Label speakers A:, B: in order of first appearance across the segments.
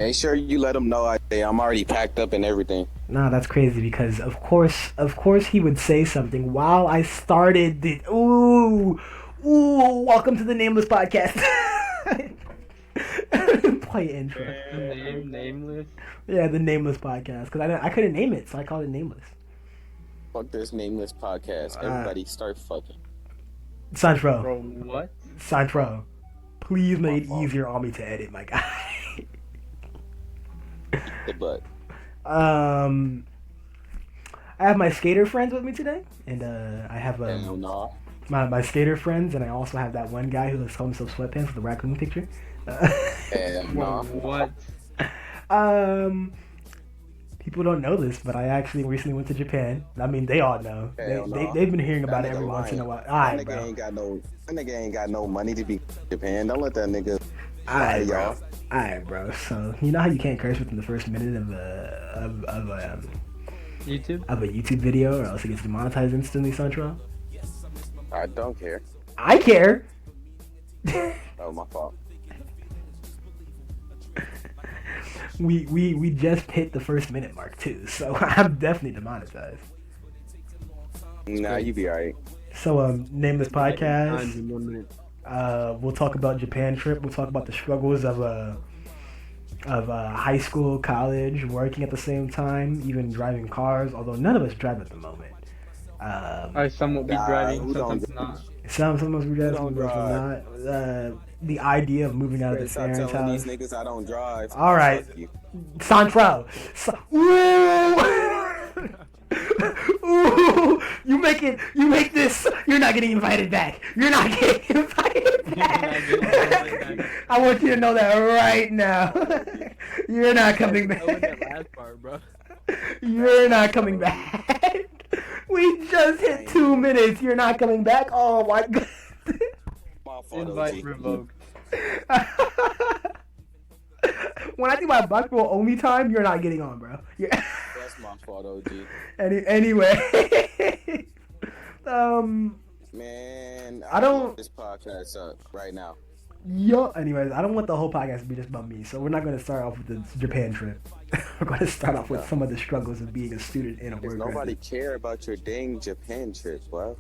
A: Make sure you let him know I'm already packed up and everything.
B: Nah, that's crazy because of course he would say something while I started the welcome to the Nameless Podcast. Play intro.
C: Nameless.
B: Yeah, the Nameless Podcast because I couldn't name it, so I called it Nameless.
A: Fuck this Nameless Podcast. Everybody start fucking.
B: Santro.
C: Bro, what?
B: Santro, please make it
A: fault.
B: easier on me to edit, my guy.
A: The butt.
B: I have my skater friends with me today, and I have
A: Hell no.
B: my skater friends, and I also have that one guy who looks calling himself sweatpants with the raccoon picture.
A: Hell no.
C: What?
B: People don't know this, but I actually recently went to Japan. I mean, they all know.
A: Hell no.
B: They've been hearing about it
A: That
B: every
A: nigga
B: once in a while.
A: That
B: Alright,
A: nigga
B: bro.
A: ain't got no money to be in Japan. Don't let that nigga
B: Alright, bro.
A: y'all.
B: Alright, bro. So you know how you can't curse within the first minute of
C: YouTube?
B: a YouTube video, or else it gets demonetized instantly, Santro?
A: I don't care.
B: I care.
A: Oh, my fault.
B: We just hit the first minute mark too, so I'm definitely demonetized.
A: Nah, you be alright.
B: So Nameless Podcast.
C: In 1 minute.
B: We'll talk about Japan trip. We'll talk about the struggles of high school, college, working at the same time, even driving cars. Although none of us drive at the moment.
C: Some will be
A: Nah,
C: driving,
A: who don't
C: sometimes not.
B: Some of us we drive, some of us
A: drive?
B: not. The idea of moving out of his
A: Stop
B: parents'
A: telling
B: house.
A: these niggas I don't drive.
B: All right.
A: Fuck you.
B: Santro. Ooh, you make this. You're not getting invited back. You're not getting invited back. I want you to know that right now. You're not coming back.
C: that last part, bro.
B: You're not coming back. We just hit 2 minutes. You're not coming back. Oh my god.
A: My fault,
C: Invite
A: OG.
C: revoked.
B: When I think about basketball only time, you're not getting on, bro.
A: That's my fault, OG.
B: Anyway,
A: Man,
B: I don't-
A: This podcast up right now.
B: anyways, I don't want the whole podcast to be just about me, so we're not going to start off with the Japan trip. We're going to start off with some of the struggles of being a student in a
A: Because
B: work.
A: nobody care about your dang Japan trip, bro.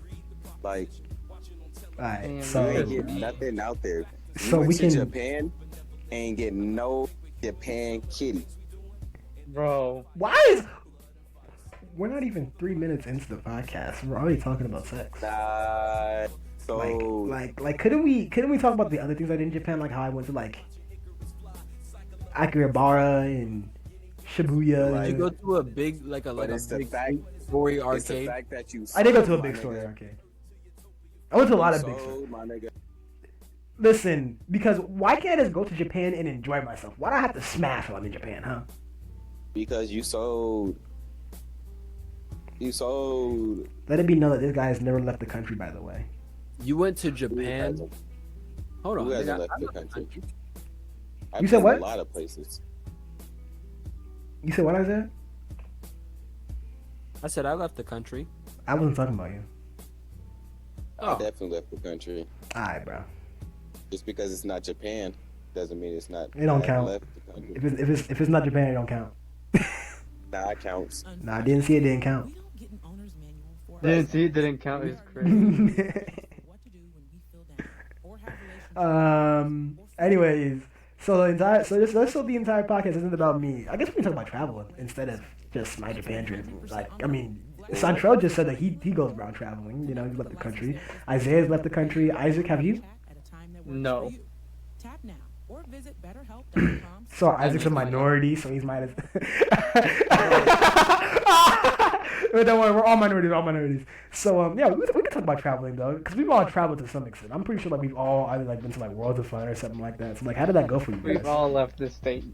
A: Like,
B: Alright,
C: Damn,
A: you
B: so
A: ain't getting nothing out there. You
B: So
A: went
B: we
A: to
B: can-
A: Japan, ain't getting no Japan kitty.
C: Bro.
B: why is we're not even 3 minutes into the podcast? We're already talking about sex.
A: Nah, so
B: Like, couldn't we talk about the other things I did in Japan, like how I went to like Akihabara and Shibuya?
A: Right.
D: Did you go to a big, like a
A: but it's the
D: big
A: fact,
D: story
A: it's the
D: arcade?
A: fact that you.
B: I did go to a
A: sold,
B: big
A: my
B: story
A: nigga.
B: arcade. I went to a lot of
A: You
B: big stores.
A: sold, my nigga.
B: Listen, because why can't I just go to Japan and enjoy myself? Why do I have to smash while I'm in Japan, huh?
A: Because you sold. You sold.
B: Let it be known that this guy has never left the country, by the way.
D: You went to
A: Who
D: Japan?
A: hasn't,
D: Hold on.
A: who hasn't
D: nigga,
A: left
D: I
A: the
D: left
A: country?
B: You
A: I've
B: said
A: been
B: what?
A: A lot of places.
B: You said what I said?
D: I said I left the country.
B: I wasn't talking about you.
A: I
D: Oh.
A: definitely left the country.
B: Alright, bro.
A: Just because it's not Japan doesn't mean it's not.
B: It don't
A: I
B: count.
A: Left the country.
B: If it's not Japan, it don't count.
A: Nah, it counts.
B: Nah, I didn't see it. Didn't count.
C: Didn't see it, didn't count. It's crazy.
B: Anyways, let's the entire podcast isn't about me. I guess we can talk about travel instead of just my Japan trip. Like, I mean, Santrell just said that he goes around traveling. You know, he's left the country. Isaiah's left the country. Isaac, have you?
C: No.
B: So Isaac's a minority, so he's minus. Don't worry, we're all minorities. So yeah, we can talk about traveling though, because we've all traveled to some extent. I'm pretty sure like we've all either like been to like Worlds of Fun or something like that. So like, how did that go for you
C: We've
B: guys?
C: all left the state.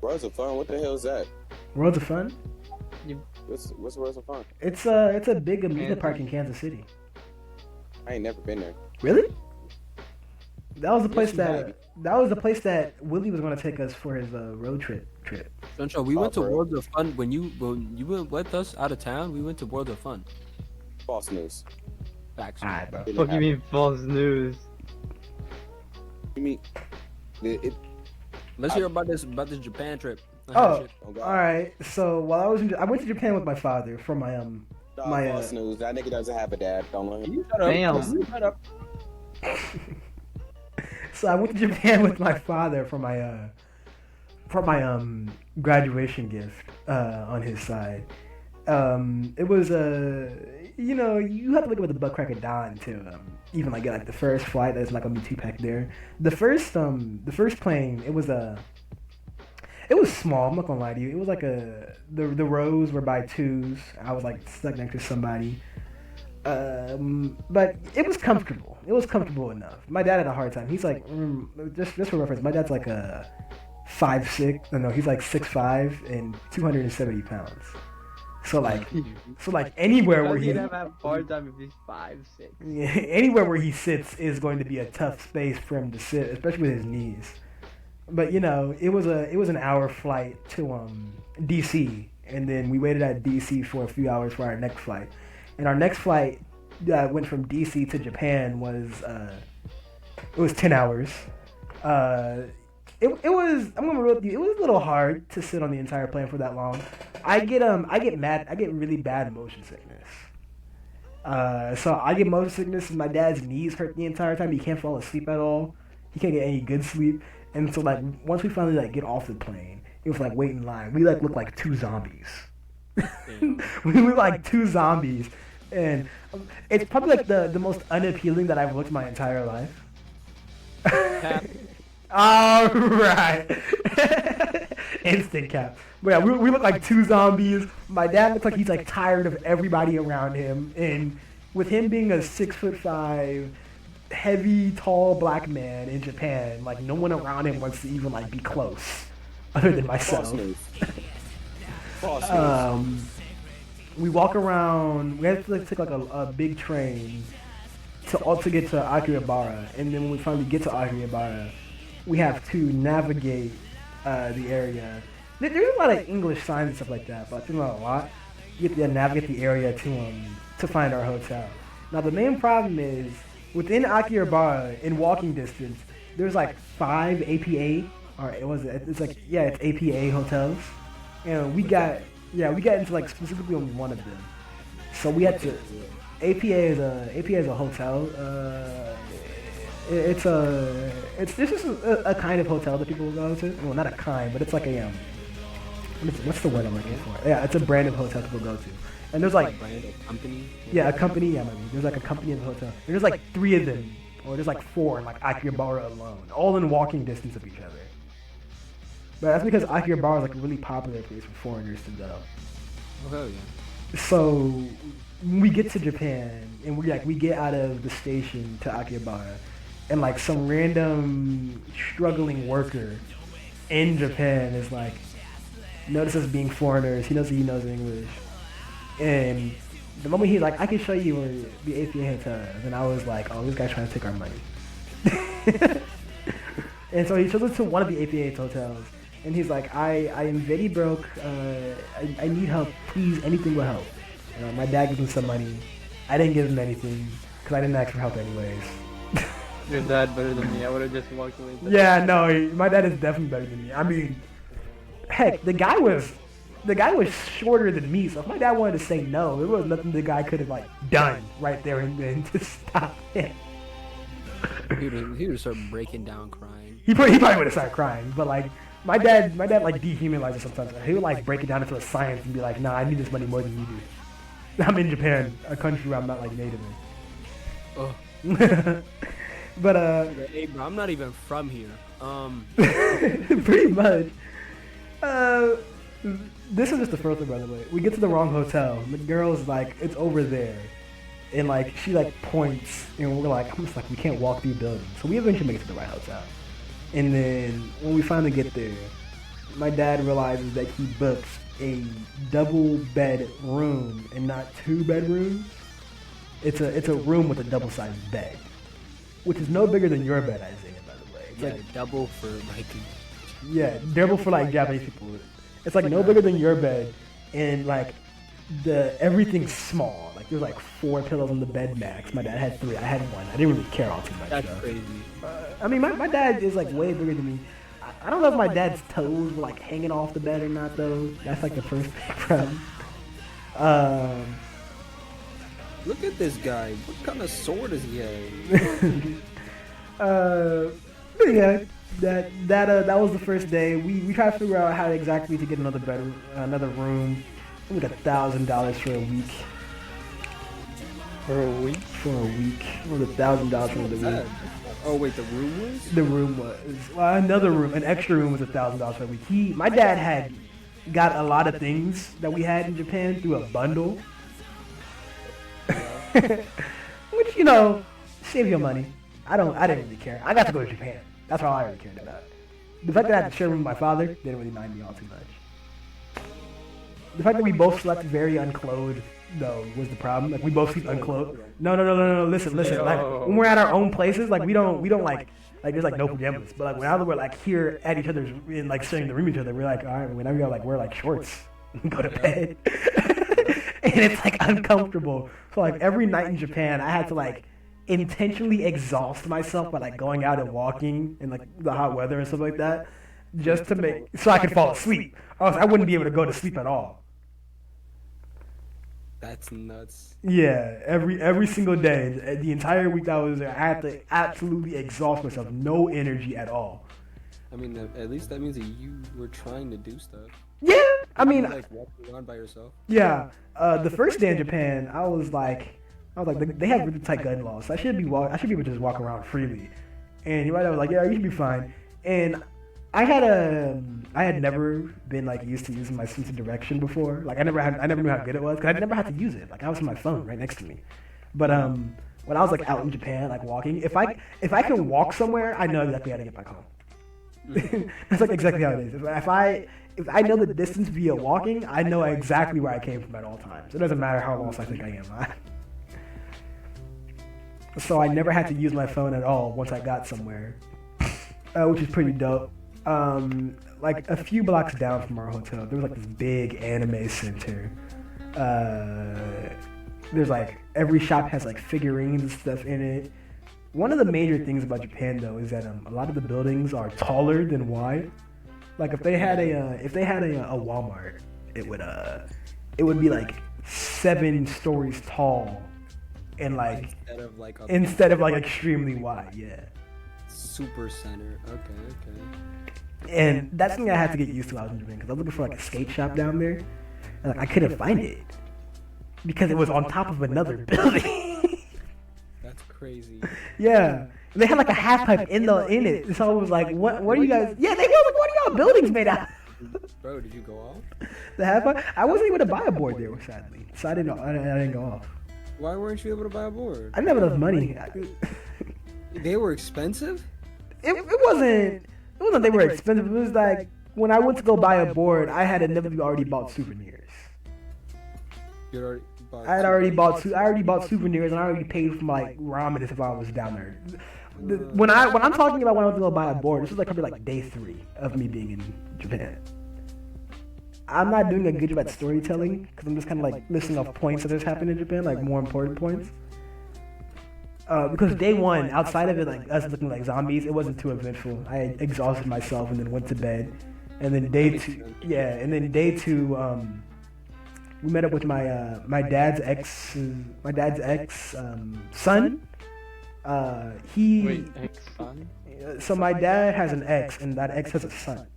A: Worlds of Fun? What the hell is that?
B: Worlds of Fun?
A: What's Worlds of Fun?
B: It's a big amusement park in Kansas City.
A: I ain't never been there.
B: Really? That was the place
A: Yes,
B: that Willie was going to take us for his road trip.
D: Sancho, we went to
A: bro.
D: World of Fun when you went with us out of town. We went to World of Fun.
A: False news.
D: Facts.
B: Alright, bro.
A: Didn't
C: Fuck you
A: happen.
C: mean false news?
A: You mean it
D: Let's hear about this Japan trip.
B: Oh,
D: Shit.
A: Oh, God.
B: all right. So while I went to Japan with my father for my
A: Dog,
B: my
A: false news. That nigga doesn't have a dad. Don't let him.
D: You shut up.
C: Damn.
D: You shut up.
B: So I went to Japan with my father for my graduation gift on his side. It was you have to look at the butt crack of dawn to even like get like the first flight that's not gonna be too packed there. The first plane it was small. I'm not gonna lie to you. It was like the rows were by twos. I was like stuck next to somebody. But it was comfortable. It was comfortable enough. My dad had a hard time. He's like, just for reference, my dad's like a 5'6". No, he's like 6'5" and 270 pounds. So like anywhere where
C: He'd
B: he
C: have a hard time if he's 5'6".
B: anywhere where he sits is going to be a tough space for him to sit, especially with his knees. But it was an hour flight to DC, and then we waited at DC for a few hours for our next flight. And our next flight went from DC to Japan was 10 hours. It was I'm gonna be real with you. It was a little hard to sit on the entire plane for that long. I get really bad motion sickness. So I get motion sickness, and my dad's knees hurt the entire time. He can't fall asleep at all. He can't get any good sleep. And so like once we finally like get off the plane, it was like wait in line. We like looked like two zombies. We looked like two zombies. And it's probably like the most unappealing that I've looked my entire life. All right. Instant cap. But yeah, we look like two zombies. My dad looks like he's like tired of everybody around him. And with him being a 6'5", heavy, tall black man in Japan, like no one around him wants to even like be close, other than myself.
A: False news. False news.
B: We walk around. We have to like, take like a big train to get to Akihabara, and then when we finally get to Akihabara, we have to navigate the area. There's a lot of English signs and stuff like that, but there's not a lot. You have to navigate the area to find our hotel. Now the main problem is within Akihabara, in walking distance, there's like 5 APA, or it's APA hotels, and we got into like specifically on one of them. So we had to. APA is a hotel. This is a kind of hotel that people go to. Well, not a kind, but it's like a what's the word I'm looking for? Yeah, it's a brand of hotel people go to. And there's like
D: company.
B: Yeah, a company. Yeah, maybe there's like a company of hotel. And there's like 3 of them, or there's like 4 in like Akihabara alone, all in walking distance of each other. But that's because Akihabara is like a really popular place for foreigners to go.
D: Oh hell yeah.
B: So when we get to Japan and we get out of the station to Akihabara, and like some random struggling worker in Japan is like notice us being foreigners. He knows English, and the moment he's like, I can show you where the APA hotel is, and I was like, oh, this guy's trying to take our money. And so he shows us to one of the APA hotels, and he's like, I am very broke. I need help. Please, anything will help. My dad gives him some money. I didn't give him anything because I didn't ask for help anyways.
C: Your dad better than me. I would have just walked away.
B: Yeah, no, my dad is definitely better than me. I mean, heck, the guy was shorter than me, so if my dad wanted to say no, there was nothing the guy could have like done right there and then to stop him.
D: He would start breaking down, crying.
B: He probably would have started crying, but like my dad like dehumanizes sometimes. He would like break it down into a science and be like, nah, I need this money more than you do. I'm in Japan, a country where I'm not like native in.
D: Oh.
B: But
D: hey bro, I'm not even from here.
B: pretty much. This is just the first one, by the way. We get to the wrong hotel. The girl's like, it's over there, and like she like points, and we're like, I'm just like, we can't walk through the building. So we eventually make it to the right hotel, and then when we finally get there, my dad realizes that he booked a double bed room and not 2 bedrooms. It's a room with a double sized bed, which is no bigger than your bed, Isaiah, by the way. It's
D: Yeah,
B: like,
D: double for like.
B: yeah, double for like Japanese people. It's like no bigger than your bed, and like everything's small. Like there's like 4 pillows on the bed max. My dad had 3. I had 1. I didn't really care all too much.
D: That's
B: though.
D: crazy.
B: I mean, my dad is like way bigger than me. I don't know if my dad's toes were like hanging off the bed or not though. That's like the first big problem.
D: Look at this guy. What kind of sword does he have?
B: But yeah, that was the first day. We tried to figure out how exactly to get another room. We got $1,000 for a week.
C: For a week?
B: For a week. It was $1,000 for the week.
D: Oh wait, the room was?
B: The room was another room. An extra room was $1,000 for a week. My dad had got a lot of things that we had in Japan through a bundle, which save your money. I didn't really care. I got to go to Japan. That's all I really cared about. The fact that I had to share a room with my father didn't really mind me all too much. The fact that we both slept very unclothed, though, was the problem. Like, we both sleep unclothed. No. Listen. Like, when we're at our own places, like, we don't like, there's, like, no pajamas. But, like, whenever we're, like, here at each other's, and, like, sharing the room with each other, we're like, all right, whenever we wear, like, shorts and go to bed. And it's, like, uncomfortable. So, like, every night in Japan, I had to, like, intentionally exhaust myself by, like, going out and walking in, like, the hot weather and stuff like that, just to so I could fall asleep. Or else I wouldn't be able to go to sleep at all.
D: That's nuts.
B: Yeah, every single day, the entire week I was there, I had to absolutely exhaust myself, no energy at all.
D: I mean, at least that means that you were trying to do stuff.
B: Yeah, I mean,
D: like walking around by yourself.
B: Yeah, the first day in Japan, I was like, they have really tight gun laws, so I should be able to just walk around freely. And I was like, yeah, you should be fine. And I had never been like used to using my sense of direction before. Like I never knew how good it was because I never had to use it. Like I was on my phone right next to me. But when I was like out in Japan, like walking, if I can walk somewhere, I know exactly how to get back home. That's like exactly how it is. If I know the distance via walking, I know exactly where I came from at all times. It doesn't matter how lost I think I am. So I never had to use my phone at all once I got somewhere, which is pretty dope. Like a few blocks down from our hotel, there was like this big anime center. There's like every shop has like figurines and stuff in it. One of the major things about Japan though is that a lot of the buildings are taller than wide. Like if they had a Walmart, it would be like 7 stories tall, and like instead of like extremely wide, yeah.
D: Super center. Okay.
B: And that's something I had to get used to when I was in Japan because I was looking for like a skate shop down there, and like I couldn't find it because it was on top of another building.
D: That's crazy.
B: Yeah, and they had like a half pipe in it, so I was like, "What are you guys?" Yeah, they were like, "What are y'all buildings made out of?"
D: Bro, did you go off?
B: The half pipe. I wasn't able to buy a board there, sadly, so I didn't go off.
D: Why weren't you able to buy a board?
B: I didn't have enough money.
D: They were expensive?
B: It wasn't they were expensive. It was like when I went to go buy a board, I had inevitably already bought souvenirs. I already bought souvenirs, and I already paid for my ramen if I was down there. When I'm talking about when I went to go buy a board, this was like probably like day 3 of me being in Japan. I'm not doing a good job at storytelling because I'm just kind of like listing off points that has happened in Japan, like more important points. Because day 1, outside of it, like us looking like zombies, it wasn't too eventful. I exhausted myself and then went to bed. And then day 2, we met up with my dad's ex son.
C: Wait, ex-son?
B: So my dad has an ex, and that ex has a son.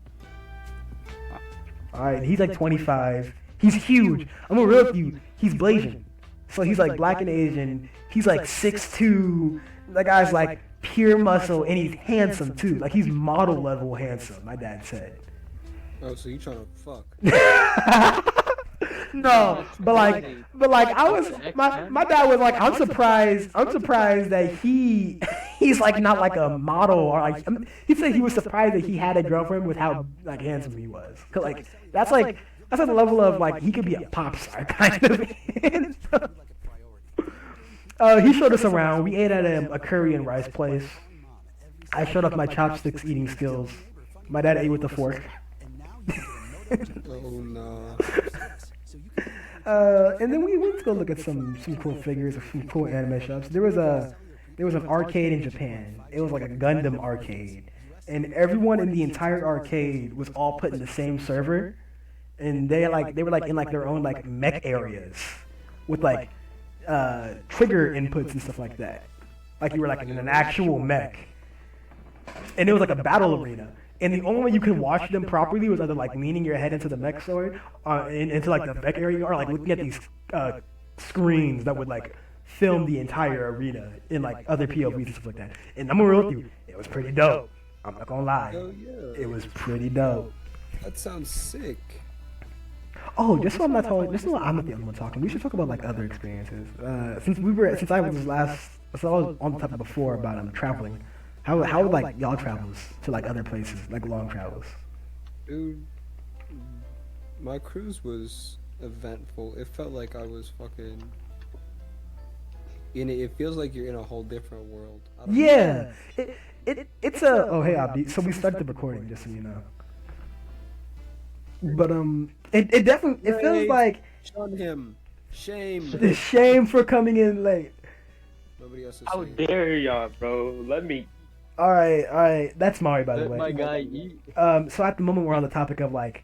B: All right, he's like 25. He's huge. I'm gonna be real with you. He's Blasian. So he's like black and Asian. He's like 6'2". That guy's like pure muscle, and he's handsome too. Like he's model level handsome. My dad said.
D: Oh, so you trying to fuck?
B: No, but like I was. My dad was like, I'm surprised that he's like not like a model or like. He said he was surprised that he had a girlfriend with how like handsome he was. Cause like that's like the level of like he could be a pop star kind of. He showed us around. We ate at a curry and rice place. I showed off my chopsticks eating skills. My dad ate with a fork.
D: Oh no.
B: And then we went to go look at some cool figures of some cool anime shops. There was an arcade in Japan. It was like a Gundam arcade, and everyone in the entire arcade was all put in the same server, and they were like in like their own like mech areas with like trigger inputs and stuff like that. Like you were like in an actual mech, and it was like a battle arena. And the only way you could watch them properly was either like leaning your head into the mech sword, into like the mech area, or like looking at these screens that would like film the entire arena in like other POVs and stuff like that. And I'm gonna real with you, it was pretty dope. I'm not gonna lie, it was pretty dope.
D: That sounds sick.
B: Oh, just so I'm not the only one talking, we should talk about like other experiences. Since I was on the topic before about traveling. How would like y'all travels to like other places, like long travels?
D: Dude, my cruise was eventful. It felt like I was fucking in it. It feels like you're in a whole different world.
B: Yeah, it's a. Oh hey, Abdi. So we started the recording, just so you know. But it definitely feels like.
D: Shun him. Shame.
B: The shame for coming in late.
D: Nobody else is
E: How
D: saying.
E: dare y'all, bro? Let me.
B: All right. That's Mari, by the
C: Let
B: way.
C: my guy eat.
B: So at the moment we're on the topic of like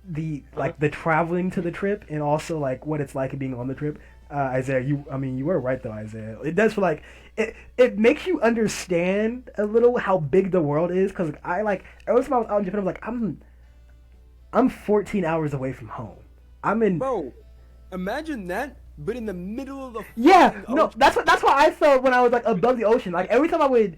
B: the traveling to the trip and also like what it's like being on the trip. Isaiah, you were right though, Isaiah. It does feel like it makes you understand a little how big the world is, because I like every time I was out in Japan, I was like I'm 14 hours away from home. I'm in.
D: Bro, imagine that, but in the middle of the
B: No, that's what I felt when I was like above the ocean. Like every time I would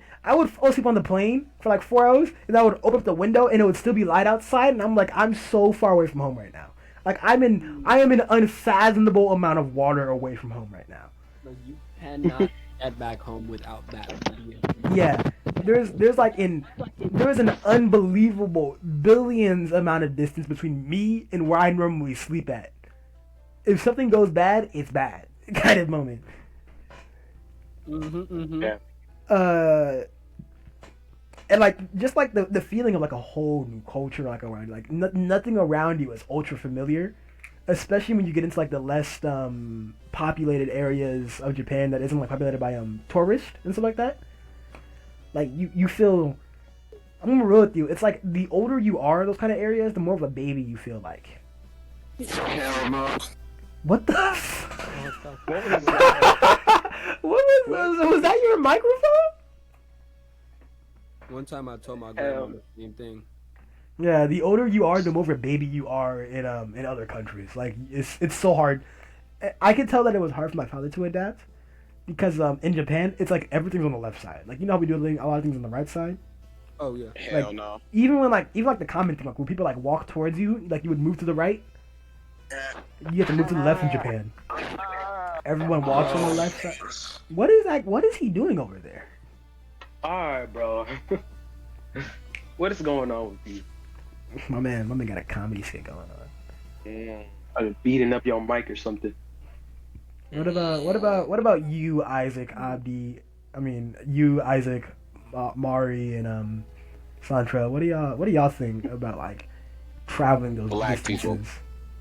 B: fall asleep on the plane for like 4 hours, and I would open up the window and it would still be light outside, and I'm like, I'm so far away from home right now. Like I am an unfathomable amount of water away from home right now.
D: Like, you cannot get back home without that.
B: Yeah, there's an unbelievable billions amount of distance between me and where I normally sleep at. If something goes bad, it's bad kind of moment.
E: Yeah.
B: And like just like the feeling of like a whole new culture like around you. Like nothing around you is ultra familiar, especially when you get into like the less populated areas of Japan that isn't like populated by tourists and stuff like that. Like you feel, I'm gonna be real with you, it's like the older you are in those kind of areas, the more of a baby you feel like.
A: Hell no.
B: What the
E: What was that?
B: was that your microphone?
D: One time I told my grandma the same thing.
B: Yeah, the older you are, the more of a baby you are in other countries. Like it's so hard. I can tell that it was hard for my father to adapt because in Japan it's like everything's on the left side. Like you know how we do a lot of things on the right side.
D: Oh yeah.
A: Hell no.
B: Even the common thing, like when people like walk towards you, like you would move to the right. You have to move to the left in Japan. Everyone walks on the left side. What is he doing over there?
E: Alright, bro. What is going on with you?
B: My man got a comedy skit going on.
E: I'm beating up your mic or something.
B: What about you, Isaac, Abdi? I mean, you, Isaac, Mari, and Santra. What do y'all think about like traveling those
A: Black
B: distances?
A: people.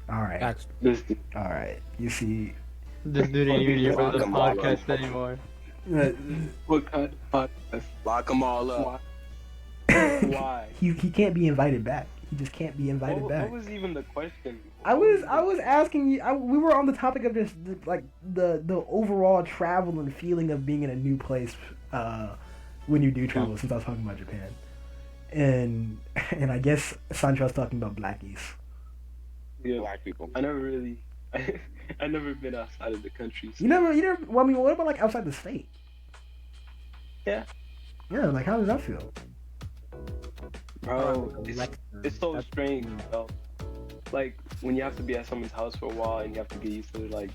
B: All right,
E: This
B: all right. You see,
C: This dude ain't even here for the
A: Come on,
C: podcast
A: bro.
C: anymore.
E: what kind of podcast?
A: Lock them all up.
E: Why?
B: he can't be invited back. He just can't be invited
E: What
B: back.
E: was even the question?
B: I was asking you. We were on the topic of just like the overall travel and feeling of being in a new place when you do travel. Since I was talking about Japan, and I guess Sandra's talking about blackies.
E: Yeah,
A: Black people.
E: I never been outside of the country. So.
B: You never. Well, I mean, what about like outside the state?
E: Yeah.
B: Yeah, like how does that feel?
E: Bro, it's so strange, bro. Like when you have to be at someone's house for a while and you have to get used to it, like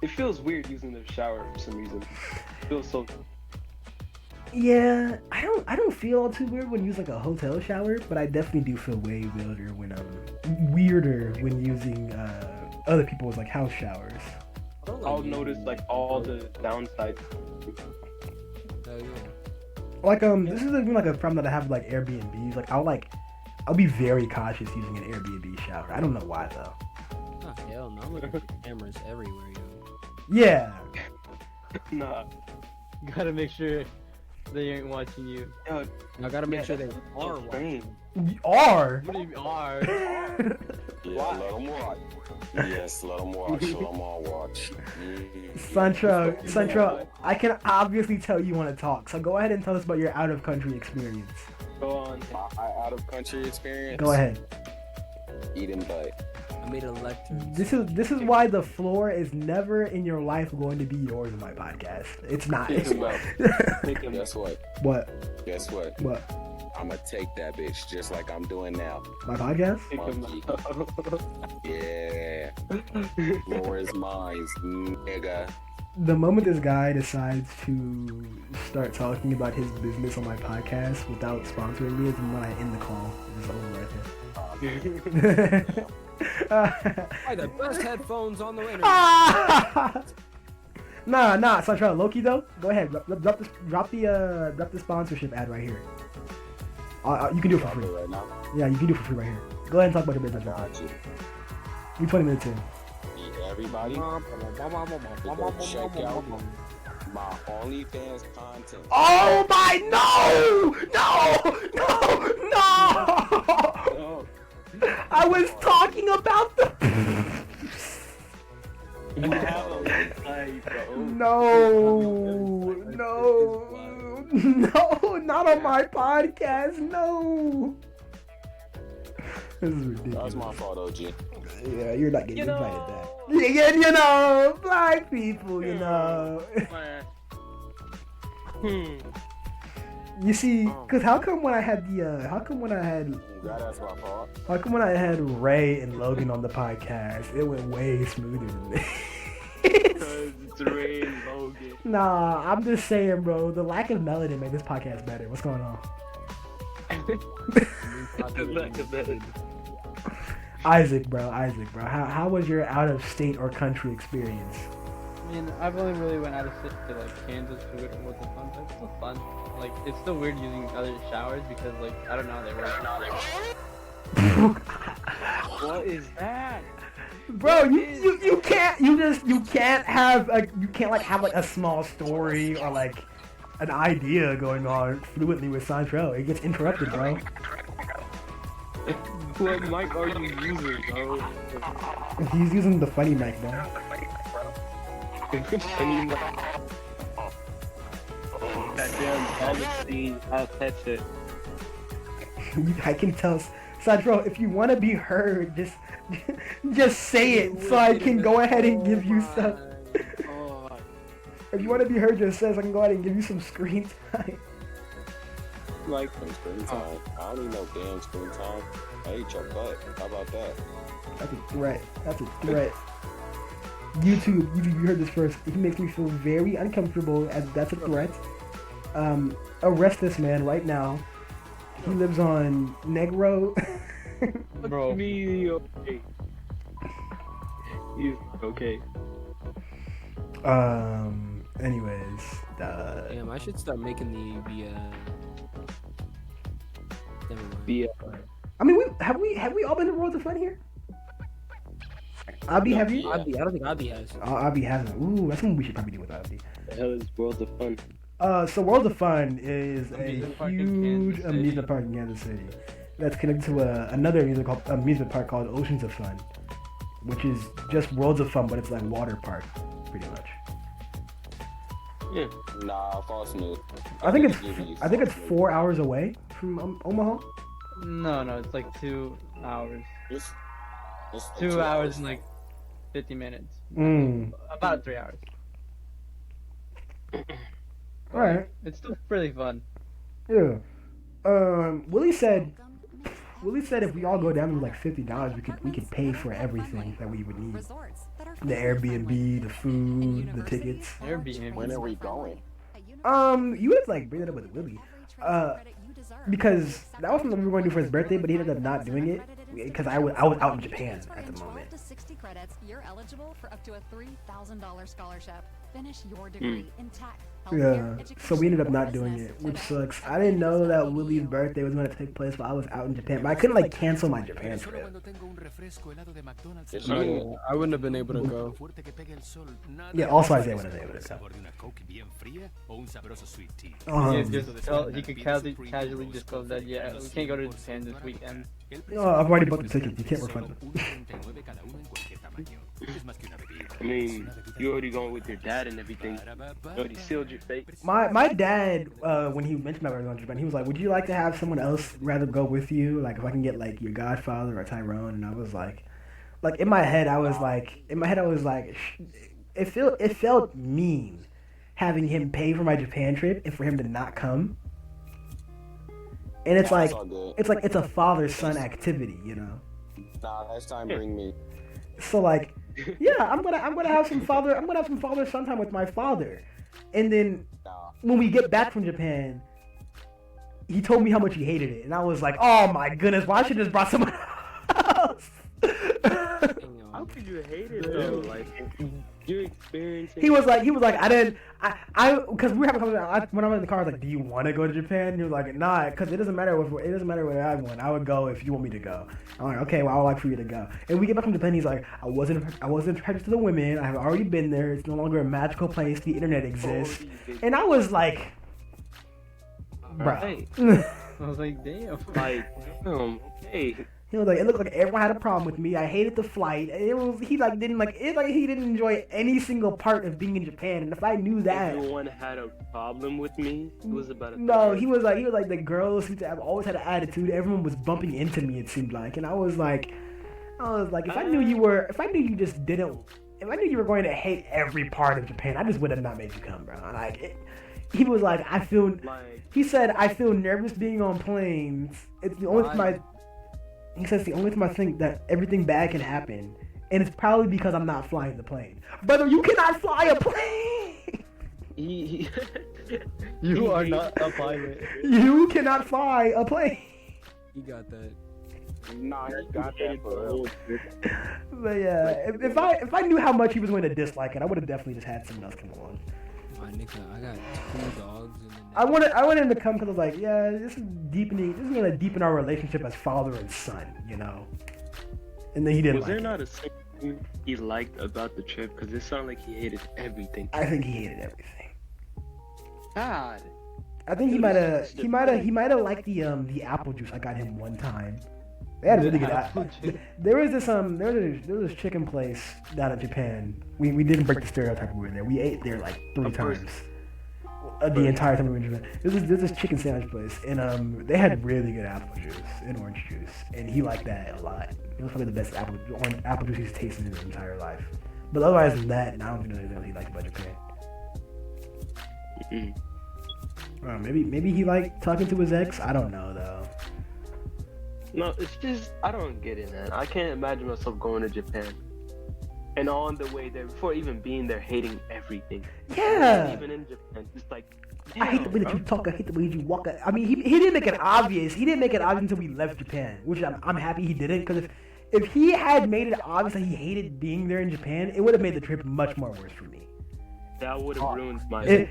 E: it feels weird using the shower for some reason. It feels so.
B: Yeah, I don't feel all too weird when using like a hotel shower, but I definitely do feel way weirder when using other people's like house showers.
E: I'll notice like all the downsides.
D: Hell yeah.
B: Like this is even like a problem that I have with like Airbnbs. Like I'll be very cautious using an Airbnb shower. I don't know why though.
D: Oh, hell no. I'm looking for cameras everywhere, yo.
B: Yeah.
E: Nah.
C: Gotta make sure They ain't watching you.
E: Yo,
F: I gotta make sure they
E: that's
F: are
E: so
F: watching.
E: strange.
B: You are.
C: What do you are?
A: Yeah, let them watch. Yes, let them watch. Let them all watch.
B: Sancho, I can obviously tell you want to talk, so go ahead and tell us about your out-of-country experience.
E: Go on.
A: My out of country experience.
B: Go ahead.
A: Eating butt.
F: I made a lecture.
B: This is why the floor is never in your life going to be yours in my podcast. It's not.
E: Pick him up. Pick him up.
A: Guess what?
B: What?
A: Guess what?
B: What?
A: I'ma take that bitch just like I'm doing now.
B: My podcast?
E: Pick him
A: Monkey.
E: up.
A: Yeah. Floor is mine, nigga.
B: The moment this guy decides to start talking about his business on my podcast without sponsoring me is when I end the call. It's over right there.
F: Buy the best headphones on the internet.
B: Nah, Sancho, Loki though. Go ahead, drop the sponsorship ad right here. You can do it for free.
A: Right now.
B: Yeah, you can do it for free right here. Go ahead and talk about your business.
A: Got you.
B: You're 20 minutes in.
A: Everybody, go check out my OnlyFans content.
B: Oh my no!
E: Oh,
B: I was talking about the.
E: you have a website, bro.
B: No, not on my podcast. No. This is
A: That was
B: ridiculous.
A: my fault, OG.
B: Yeah, you're not getting
E: You know.
B: invited back. Yeah, you know, black people, you know. You see, cause how come when I had
A: That's my fault.
B: how come when I had Ray and Logan on the podcast, it went way smoother than this?
E: Because it's Ray and Logan.
B: Nah, I'm just saying, bro. The lack of melanin made this podcast better. What's going on? Isaac, bro. How was your out of state or country experience?
C: I mean, I've only really went out of state to like Kansas for it wasn't fun, but it's still fun. Like, it's still weird using other showers because, like, I don't know how they work.
E: What is that?
B: Bro, you can't have a small story or like an idea going on fluently with Sancho. It gets interrupted, bro.
E: What mic are you using, bro?
B: He's using the funny mic, bro.
E: That damn Palestine, I'll catch it.
B: I can tell, Sancho, if you want to be heard, just say it so I can go ahead and give you some.
E: Oh,
B: If you want to be heard, just say so I can go ahead and give you some screen time.
E: like,
A: Some screen time. I don't need no damn screen time. I ate your butt. How about that?
B: That's a threat. YouTube, you heard this first. He makes me feel very uncomfortable as that's a threat. Arrest this man right now. He lives on Negro.
C: Bro.
E: me, okay. He's okay.
B: Anyways,
F: Damn, I should start making the never mind.
E: Be
B: I mean, have we all been to Worlds of Fun here? Abby, have you?
F: I don't think Abby has.
B: Abby hasn't. Ooh, that's something we should probably do with Abby.
E: the hell is World of Fun?
B: So World of Fun is a
C: Amusement park in
B: huge
C: Kansas City.
B: amusement park in Kansas City that's connected to another amusement park called Oceans of Fun, which is just Worlds of Fun, but it's like water park, pretty much.
E: Yeah.
A: Nah, false news.
B: I think it's 4 hours away from Omaha.
C: No, it's like 2 hours.
A: It's
C: 2 hours and like 50 minutes. About 3 hours.
B: All right.
C: It's still pretty fun.
B: Yeah. Willie said if we all go down to like $50, we could pay for everything that we would need. The Airbnb, the food, the tickets.
C: Airbnb.
A: When are we going?
B: You would have to like bring it up with Willie. Because that was something we were going to do for his birthday, but he ended up not doing it because I was out in Japan at the moment.
G: To 60 credits, you're eligible for up to a $3,000 scholarship. finish your degree in tech.
B: Yeah, so we ended up not doing it, which sucks. I didn't know that Willie's birthday was going to take place while I was out in Japan, but I couldn't like cancel my Japan trip.
D: I mean, I wouldn't have been able to go.
B: Yeah, also Isaiah wouldn't have been able to go.
C: He could casually disclose that, yeah, we can't go to Japan this weekend.
B: Oh, I've already booked the tickets. You can't refund them.
E: I mean, you already going with your dad and everything. You already sealed your fate.
B: My dad, when he mentioned my birthday in Japan, he was like, "Would you like to have someone else rather go with you? Like, if I can get like your godfather or Tyrone?" And I was like in my head, I was like, it felt mean having him pay for my Japan trip and for him to not come. And it's like it's a father-son activity, you know.
A: Nah, next time bring me.
B: So like, yeah, I'm gonna have some father-son time with my father, and then when we get back from Japan, he told me how much he hated it, and I was like, oh my goodness, why should I just brought someone else?
E: How could you hate it though? Like, you're experiencing.
B: He was like, because we were having a conversation. When I was in the car, I was like, do you want to go to Japan? And he was like, nah, because it doesn't matter where I went. I would go if you want me to go. I'm like, okay, well, I would like for you to go. And we get back from Japan. He's like, I wasn't attracted to the women. I have already been there. It's no longer a magical place. The internet exists. And I was like, bro.
C: Right. I was like, damn.
E: Like, hey.
B: He was like, it looked like everyone had a problem with me. I hated the flight. He didn't enjoy any single part of being in Japan. And if I knew that,
E: everyone had a problem with me. It was about
B: he was like the girls seem to have always had an attitude. Everyone was bumping into me. It seemed like, and I was like, if I knew you were going to hate every part of Japan, I just would have not made you come, bro. He was like, he said, I feel nervous being on planes. It's the only time He says the only time I think that everything bad can happen, and it's probably because I'm not flying the plane. Brother, you cannot fly a plane!
C: You are not a pilot.
B: You cannot fly a plane!
D: You got that.
A: Nah, he got that for real.
B: But yeah, if I knew how much he was going to dislike it, I would have definitely just had someone else come along.
D: My nigga, I got 2 dogs and
B: I wanted him to come because I was like, yeah, this is gonna deepen our relationship as father and son, you know. And then he didn't.
E: Was there not a thing he liked about the trip? Because it sounded like he hated everything.
B: I think he hated everything.
E: God.
B: I think he might have liked the apple juice I got him one time. They had really good apple juice. There was this chicken place down in Japan. We didn't break the stereotype when we were there. We ate there like 3 times. The entire time we were in Japan. There's this chicken sandwich place, and they had really good apple juice and orange juice, and he liked that a lot. It was probably the best apple juice he's tasted in his entire life. But otherwise than that, I don't think there's anything he liked about Japan. Maybe he liked talking to his ex. I don't know though.
E: No, it's just I don't get it, man. I can't imagine myself going to Japan. And on the way there, before even being there, hating everything.
B: Yeah.
E: And even in Japan, just like,
B: I hate the way that you talk. I hate the way you walk. I mean, he didn't make it obvious. He didn't make it obvious until we left Japan, which I'm happy he didn't. Because if he had made it obvious that he hated being there in Japan, it would have made the trip much more worse for me.
E: That would have ruined my.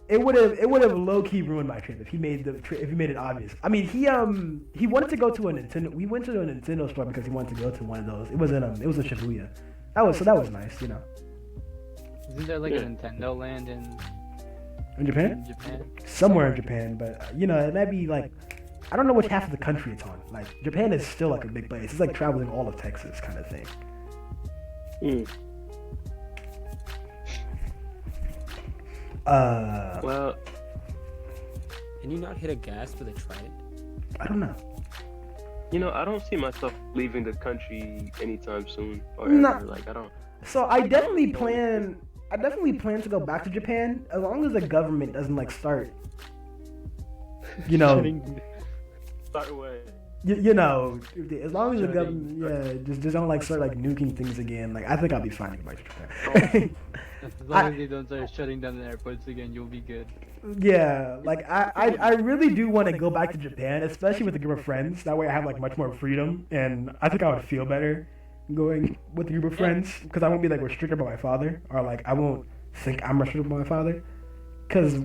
B: It would have low key ruined my trip if he made it obvious. I mean, he wanted to go to a Nintendo. We went to a Nintendo store because he wanted to go to one of those. It was in Shibuya. That was nice, you know.
C: Isn't there like a Nintendo land in
B: Japan? Somewhere in Japan, but you know, it might be like, I don't know which half of the country it's on. Like Japan is still like a big place. It's like traveling all of Texas kind of thing.
E: Well,
D: can you not hit a gas with a trident?
B: I don't know.
E: You know, I don't see myself leaving the country anytime soon. Or
B: No.
E: ever. Like, I don't.
B: So I definitely plan to go back to Japan as long as the government doesn't like start. You know.
E: Start what?
B: You know, as long as the government, just don't like start like nuking things again. Like I think I'll be fine to go back to Japan.
C: As long as they don't start shutting down the airports again, you'll be good.
B: Yeah, like I really do want to go back to Japan, especially with a group of friends. That way I have like much more freedom, and I think I would feel better going with a group of friends because I won't be like restricted by my father, or like I won't think I'm Russian with my father. Because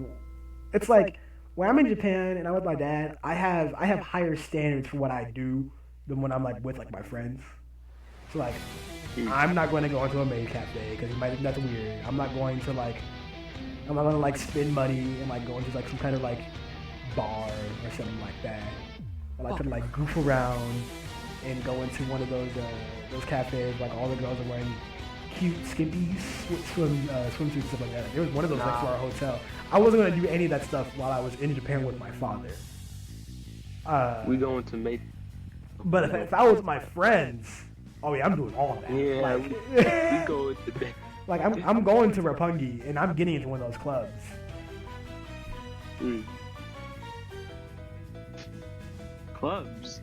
B: it's like, when I'm in Japan and I'm with my dad, I have higher standards for what I do than when I'm like with like my friends. So like, I'm not going to go into a maid cafe because he might think that's weird. I'm not going to like spend money and like go into like some kind of like bar or something like that. I like to like goof around and go into one of those cafes like all the girls are wearing cute skimpy swimsuits and stuff like that. There was one of those next to our hotel. I wasn't going to do any of that stuff while I was in Japan with my father.
E: We going to make.
B: But if I was with my friends, oh yeah, I'm doing all of that.
E: Yeah,
B: like,
E: we go to the.
B: Like I'm going to Roppongi and I'm getting into one of those clubs.
E: Clubs.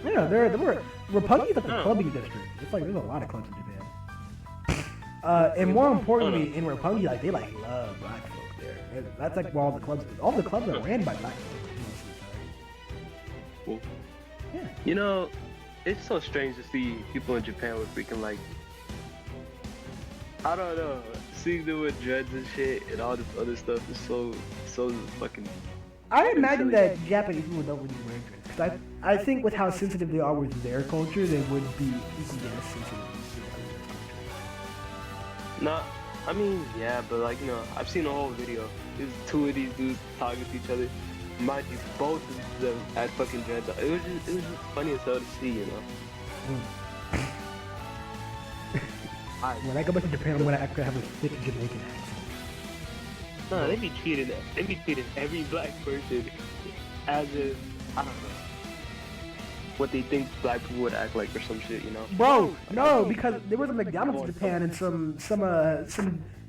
B: Yeah, there were Roppongi is like the clubbing district. It's like there's a lot of clubs in Japan. And more importantly, in Roppongi, like they like love black folk there. And that's like where all the clubs are ran by black folk.
E: Cool.
B: Yeah.
E: You know, it's so strange to see people in Japan with freaking like, I don't know, seeing them with dreads and shit and all this other stuff is so fucking.
B: I imagine that Japanese people don't really wear dreads. Because I think with how sensitive they are with their culture, they would be equally as sensitive to other culture.
E: Nah, I mean, yeah, but like, you know, I've seen a whole video. There's two of these dudes talking to each other. Mind you, both of them had fucking dreads. It was just funny as hell to see, you know.
B: When I go back to Japan, I'm gonna actually have a thick Jamaican accent.
E: No, they be treating every black person as if, I don't know, what they think black people would act like or some shit, you know?
B: Bro, no, because there was a McDonald's in Japan and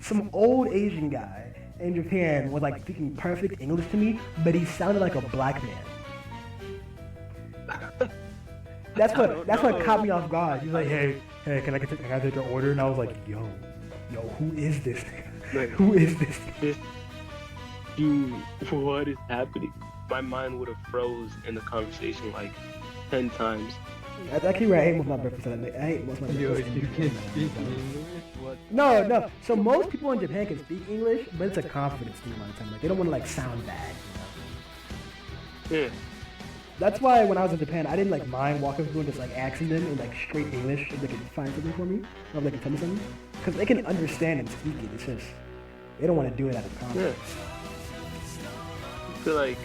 B: some old Asian guy in Japan was like speaking perfect English to me, but he sounded like a black man. That's what caught me off guard. He was like, hey, can I take your order? And I was like, yo, who is this?
E: Like,
B: who is this?
E: Dude, what is happening? My mind would have froze in the conversation like 10 times.
B: That's actually where I hate most of my breakfast. I hate most of my breakfast.
C: You can speak English? What?
B: No. So most people in Japan can speak English, but it's a confidence thing a lot of time. Like they don't want to like sound bad. You know?
E: Yeah.
B: That's why when I was in Japan, I didn't like mind walking through and just like asking them in like straight English if they could find something for me, or if they could tell me something, because they can understand and speak it. It's just they don't want to do it out of confidence.
E: Yeah. I feel like,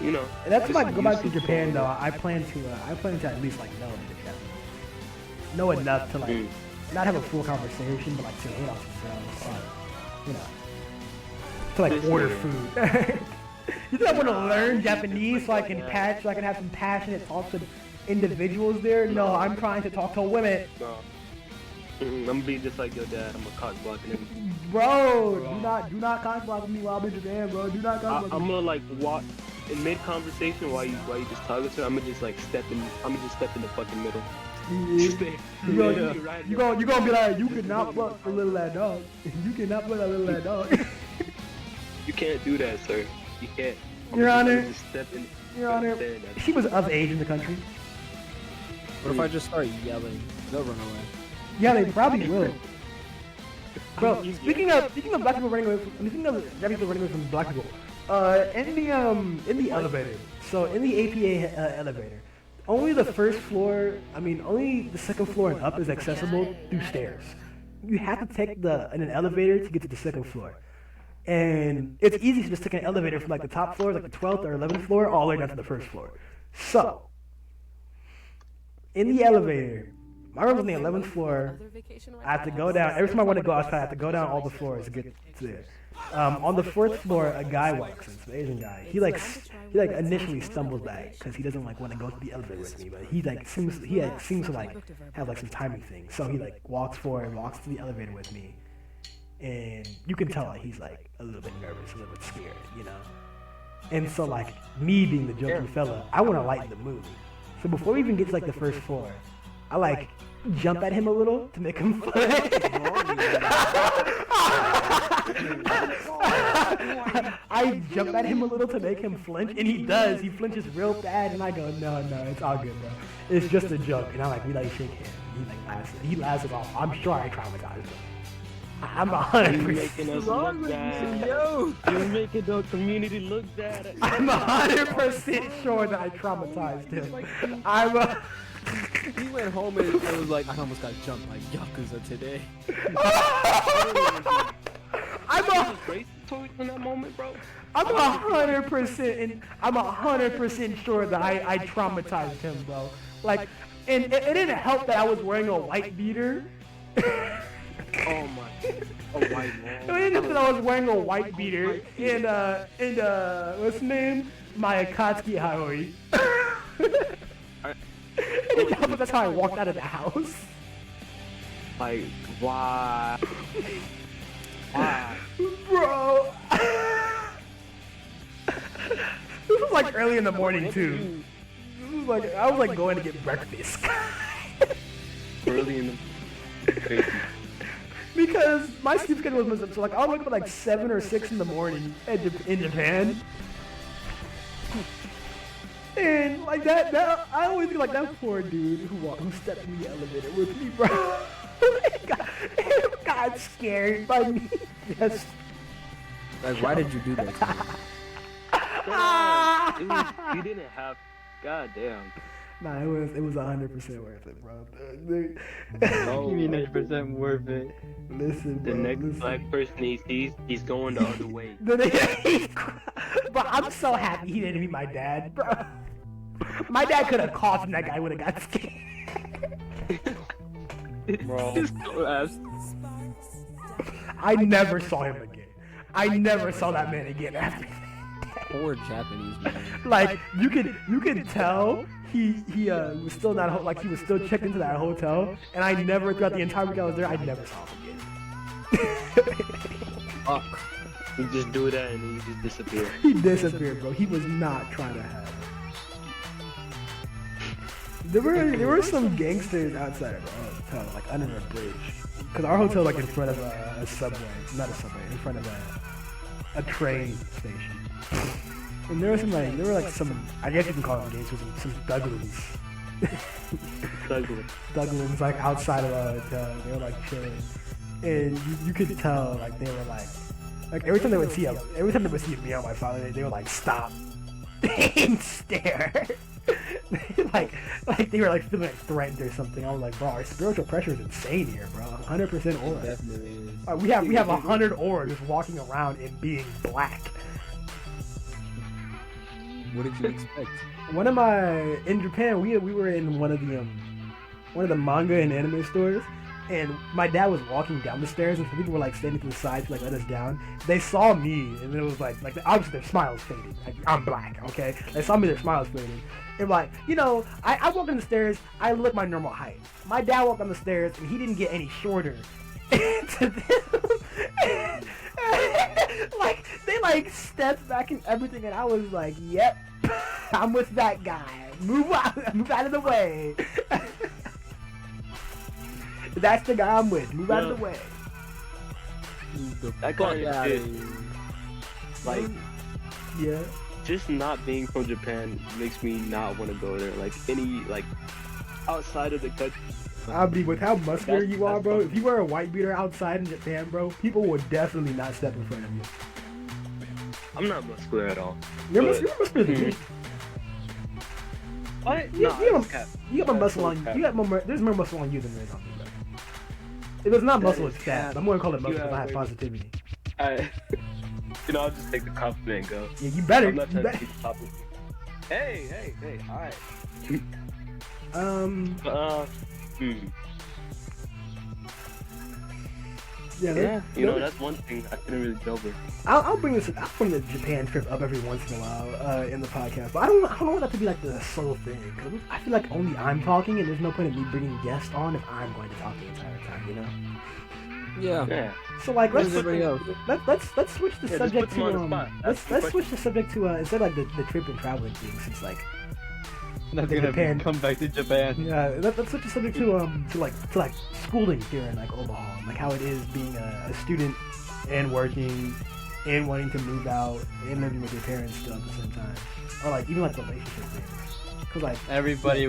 E: you know.
B: And that's why I go back to Japan though. I plan to at least like know the Japanese, know enough to like not have a full conversation, but like say hey, you know, to like order food. You think I want to learn Japanese so I can have some passionate talks with individuals there? No, I'm trying to talk to women.
E: No. I'm gonna be just like your dad. I'm gonna cock blocking him.
B: Bro, do not cock block with me while I'm in Japan, bro. Do not cock block.
E: I'm gonna like walk in mid conversation while you just talking to her. I'm gonna just step in the fucking middle.
B: You're gonna be like, you cannot fuck the little lad dog. You cannot fuck that little lad dog.
E: You can't do that, sir. You can't.
B: Your Honor.
E: Your Honor.
B: She was of age in the country.
F: What if I just start yelling? They'll run away.
B: Yeah, they probably will. Bro, speaking of black people running away speaking of Japanese people running away from black people, in the elevator. So in the APA elevator, only the first floor, only the second floor and up is accessible through stairs. You have to take an elevator to get to the second floor. And it's easy to just take an elevator from like the top floor, like the 12th or 11th floor, all the way down to the first floor. So, in the elevator, my room's on the 11th floor. I have to go down. Every time I want to go outside, I have to go down all the floors to get to there. On the 4th floor, a guy walks in, an Asian guy. He initially stumbles back because he doesn't want to go to the elevator with me, but he seems to have some timing thing. So he walks forward, walks to the elevator with me. And you can tell he's a little bit nervous, a little bit scared, you know. And so me being the jokey fella, I want to lighten the mood. So before we even get to the first floor, I jump at him a little to make him flinch. I jump at him a little to make him flinch, and he does. He flinches real bad, and I go, no, it's all good, bro. It's just a joke. And we shake hands. He laughs it off. I'm sure I traumatized him. I'm
E: You're
B: 100%.
E: making us look bad.
F: Yo!
E: You're making the community look bad.
B: I'm 100% sure that I traumatized him. I'm a.
F: He went home and it was like, I almost got jumped by Yakuza today.
B: I'm a.
E: Grace told in that moment, bro.
B: I'm 100% and I'm 100% sure that I traumatized him, bro. Like, and it didn't help that I was wearing a white beater.
F: Oh my. A white
B: It
F: wall.
B: didn't help that I was wearing a white beater and what's his name? My Akatsuki Haoi. It didn't help that that's how I walked out of the house.
E: Like, why? Why?
B: Bro. This was like early in the morning too. This was like I was like going to get breakfast.
E: Early in the crazy.
B: Because my sleep schedule was messed up. So like I would wake up at like 7 or 6 in the morning in Japan. And like that I always think like that poor dude who stepped in the elevator with me, bro. got scared by me. Just
F: Like, why did you do that to me?
E: You didn't have. God damn.
B: nah, it was 100% worth it, bro.
C: You mean 100% worth it?
B: Listen, bro.
E: The next
B: listen.
E: black person he sees, he's going the other way.
B: But I'm so happy he didn't meet my dad, bro. My dad could have coughed and that guy would have got scared.
E: Bro. His ass.
B: I never saw him again. I never saw that man again after that.
F: Poor Japanese man.
B: Like you could tell he was still not like he was still checked into that hotel, and I never throughout the entire week I was there I never saw him again.
F: Fuck.
E: You just do that and then you just disappear.
B: He disappeared, bro. He was not trying to have it. There were some gangsters outside of our hotel, like under a bridge, because our hotel like in front of a subway, not a subway, in front of a train station. And there were some I guess you can call them gangsters, some thugglings. Thugglings like outside of our hotel. They were like chilling, and you could tell like they were like every time they would see me or my father, they would like stop and stare. like they were like feeling like threatened or something. I was like, bro, our spiritual pressure is insane here, bro. 100% aura.
F: Definitely is.
B: We have 100 aura just walking around and being black.
F: What did you expect?
B: In Japan, we were in one of the manga and anime stores, and my dad was walking down the stairs, and some people were like standing to the side to like let us down. They saw me, and it was like obviously their smiles faded. Like, I'm black, okay? They saw me, their smiles faded. And like, I walked on the stairs, I look my normal height. My dad walked on the stairs, and he didn't get any shorter. Like they like stepped back and everything, and I was like, "Yep, I'm with that guy. Move out of the way." That's the guy I'm with. Move out of the way.
E: That kind of shit. Like,
B: Yeah.
E: just not being from Japan makes me not want to go there. Like, outside of the country.
B: I mean, with how muscular you are, bro, if you wear a white beater outside in Japan, bro, people would definitely not step in front of you.
E: I'm not muscular at all.
B: You're
E: But-
B: muscular than me.
E: What?
B: You
E: Nah,
B: have
E: cap.
B: you got more muscle on
E: Cap.
B: you. There's more muscle on you than there is on me, bro. If it's not muscle, it's fat. I'm gonna call it muscle
E: You
B: if I
E: have
B: have positivity.
E: I'll just take the compliment and go.
B: Yeah, you better.
E: I'm not
B: You
E: trying to
B: better.
E: take the compliment. Hey, alright. Yeah, that's one thing I couldn't really get over.
B: I'll bring the Japan trip up every once in a while in the podcast, but I don't want that to be like the sole thing. Cause I feel like only I'm talking, and there's no point in me bringing guests on if I'm going to talk the entire time, you know.
F: Yeah.
B: So like let's
F: everybody else?
B: let's switch the
E: Yeah, just
B: subject
E: put them on the
B: to
E: spot.
B: let's
E: Ask
B: switch the subject to instead of like the trip and traveling thing, since like
C: Not gonna
B: Japan.
C: come back to Japan.
B: yeah, let's switch the subject to schooling here in like Omaha, and like how it is being a student and working and wanting to move out and living with your parents still at the same time, or like even like relationship things. Cause like
C: Everybody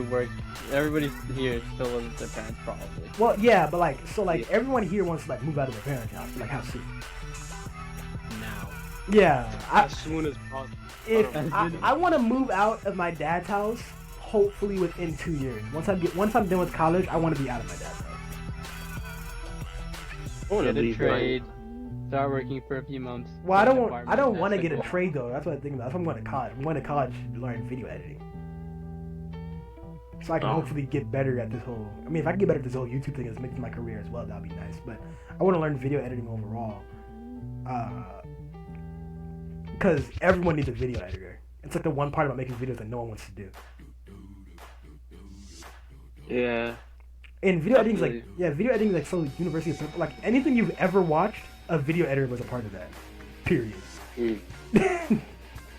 C: here still lives with their parents probably.
B: well yeah, but like so like everyone here wants to like move out of their parents' house. Like how soon?
F: Now.
B: Yeah,
E: As soon as possible.
B: if I want to move out of my dad's house, hopefully within 2 years. Once I'm done with college, I want to be out of my dad's house.
E: I wanna
C: Get a
E: leave,
C: trade. Start working for a few months.
B: Well, I
C: get an
B: don't
C: apartment,
B: want to
C: that's
B: get a
C: cool.
B: trade though. That's what I'm thinking about. That's what I'm going to college. I'm going to college to learn video editing. So I can hopefully get better at this whole. I mean, if I can get better at this whole YouTube thing, it's making my career as well. That'd be nice. But I want to learn video editing overall, because everyone needs a video editor. It's like the one part about making videos that no one wants to do.
E: Yeah.
B: And video editing is like,
E: Definitely.
B: yeah, video editing is like so universally simple. Like anything you've ever watched, a video editor was a part of that. Period.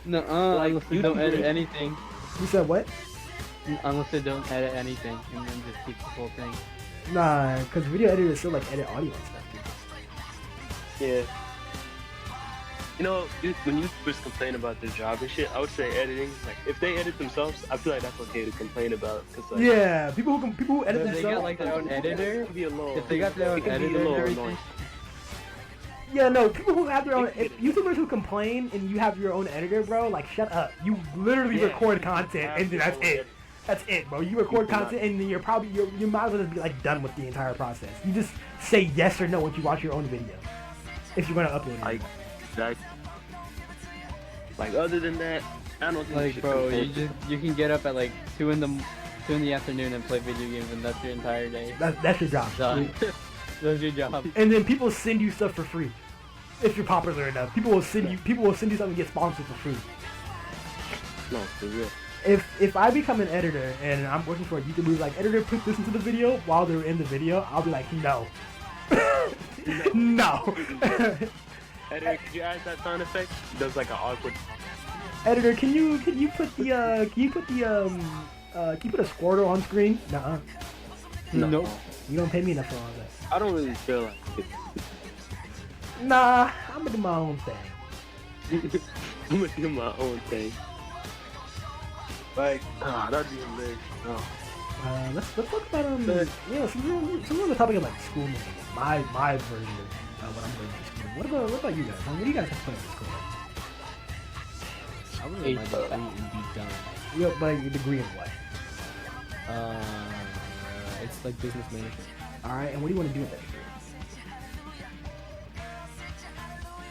C: No,
E: Like,
C: unless they don't edit anything.
B: You said what?
C: Unless they don't edit anything and then just keep the whole thing.
B: Nah, because video editors still like edit audio and stuff. Too.
E: Yeah. You know, when YouTubers complain about their job and shit, I would say editing. Like, if they edit themselves, I feel like that's okay to complain about. Cause like,
B: Yeah, people who edit
C: If they
B: themselves.
C: got like their own editor,
E: it can be a little.
C: if they got their own
E: it can be a
C: editor and
E: little
C: everything,
E: annoying.
B: Yeah, no, people who have their own. If YouTubers who complain and you have your own editor, bro, like shut up. You literally
E: Yeah.
B: record content and then that's it. That's it, bro. You record
E: You cannot-
B: content and then you might as well just be like done with the entire process. You just say yes or no once you watch your own video. If you're gonna upload it.
E: Like other than that, I don't think you
C: like
E: should
C: bro,
E: complain.
C: you can get up at like 2 in the afternoon and play video games and that's your entire day.
B: That's your job.
C: Done. That's your job.
B: And then people send you stuff for free. If you're popular enough, people will send you something to get sponsored for free.
E: No, for real.
B: If I become an editor and I'm working for a YouTuber who's like, editor, put this into the video while they're in the video, I'll be like, no. No.
E: Editor, could you add that sound effect? It does like an awkward.
B: Editor, can you put the can you put a Squirtle on screen? Nuh-uh.
E: No.
C: Nope.
B: You don't pay me enough for all that.
E: I don't really feel like it.
B: Nah, I'm gonna do my own thing.
E: I'm gonna do my own thing. Like, that'd be hilarious. No.
B: Let's talk about some of the topic of like school movies. My version of what I'm doing in school. What about you guys? What do you guys have to play in school?
F: I would like my degree and be done.
B: You got like your degree in what?
F: It's like business management.
B: All right, and what do you want to do with that degree?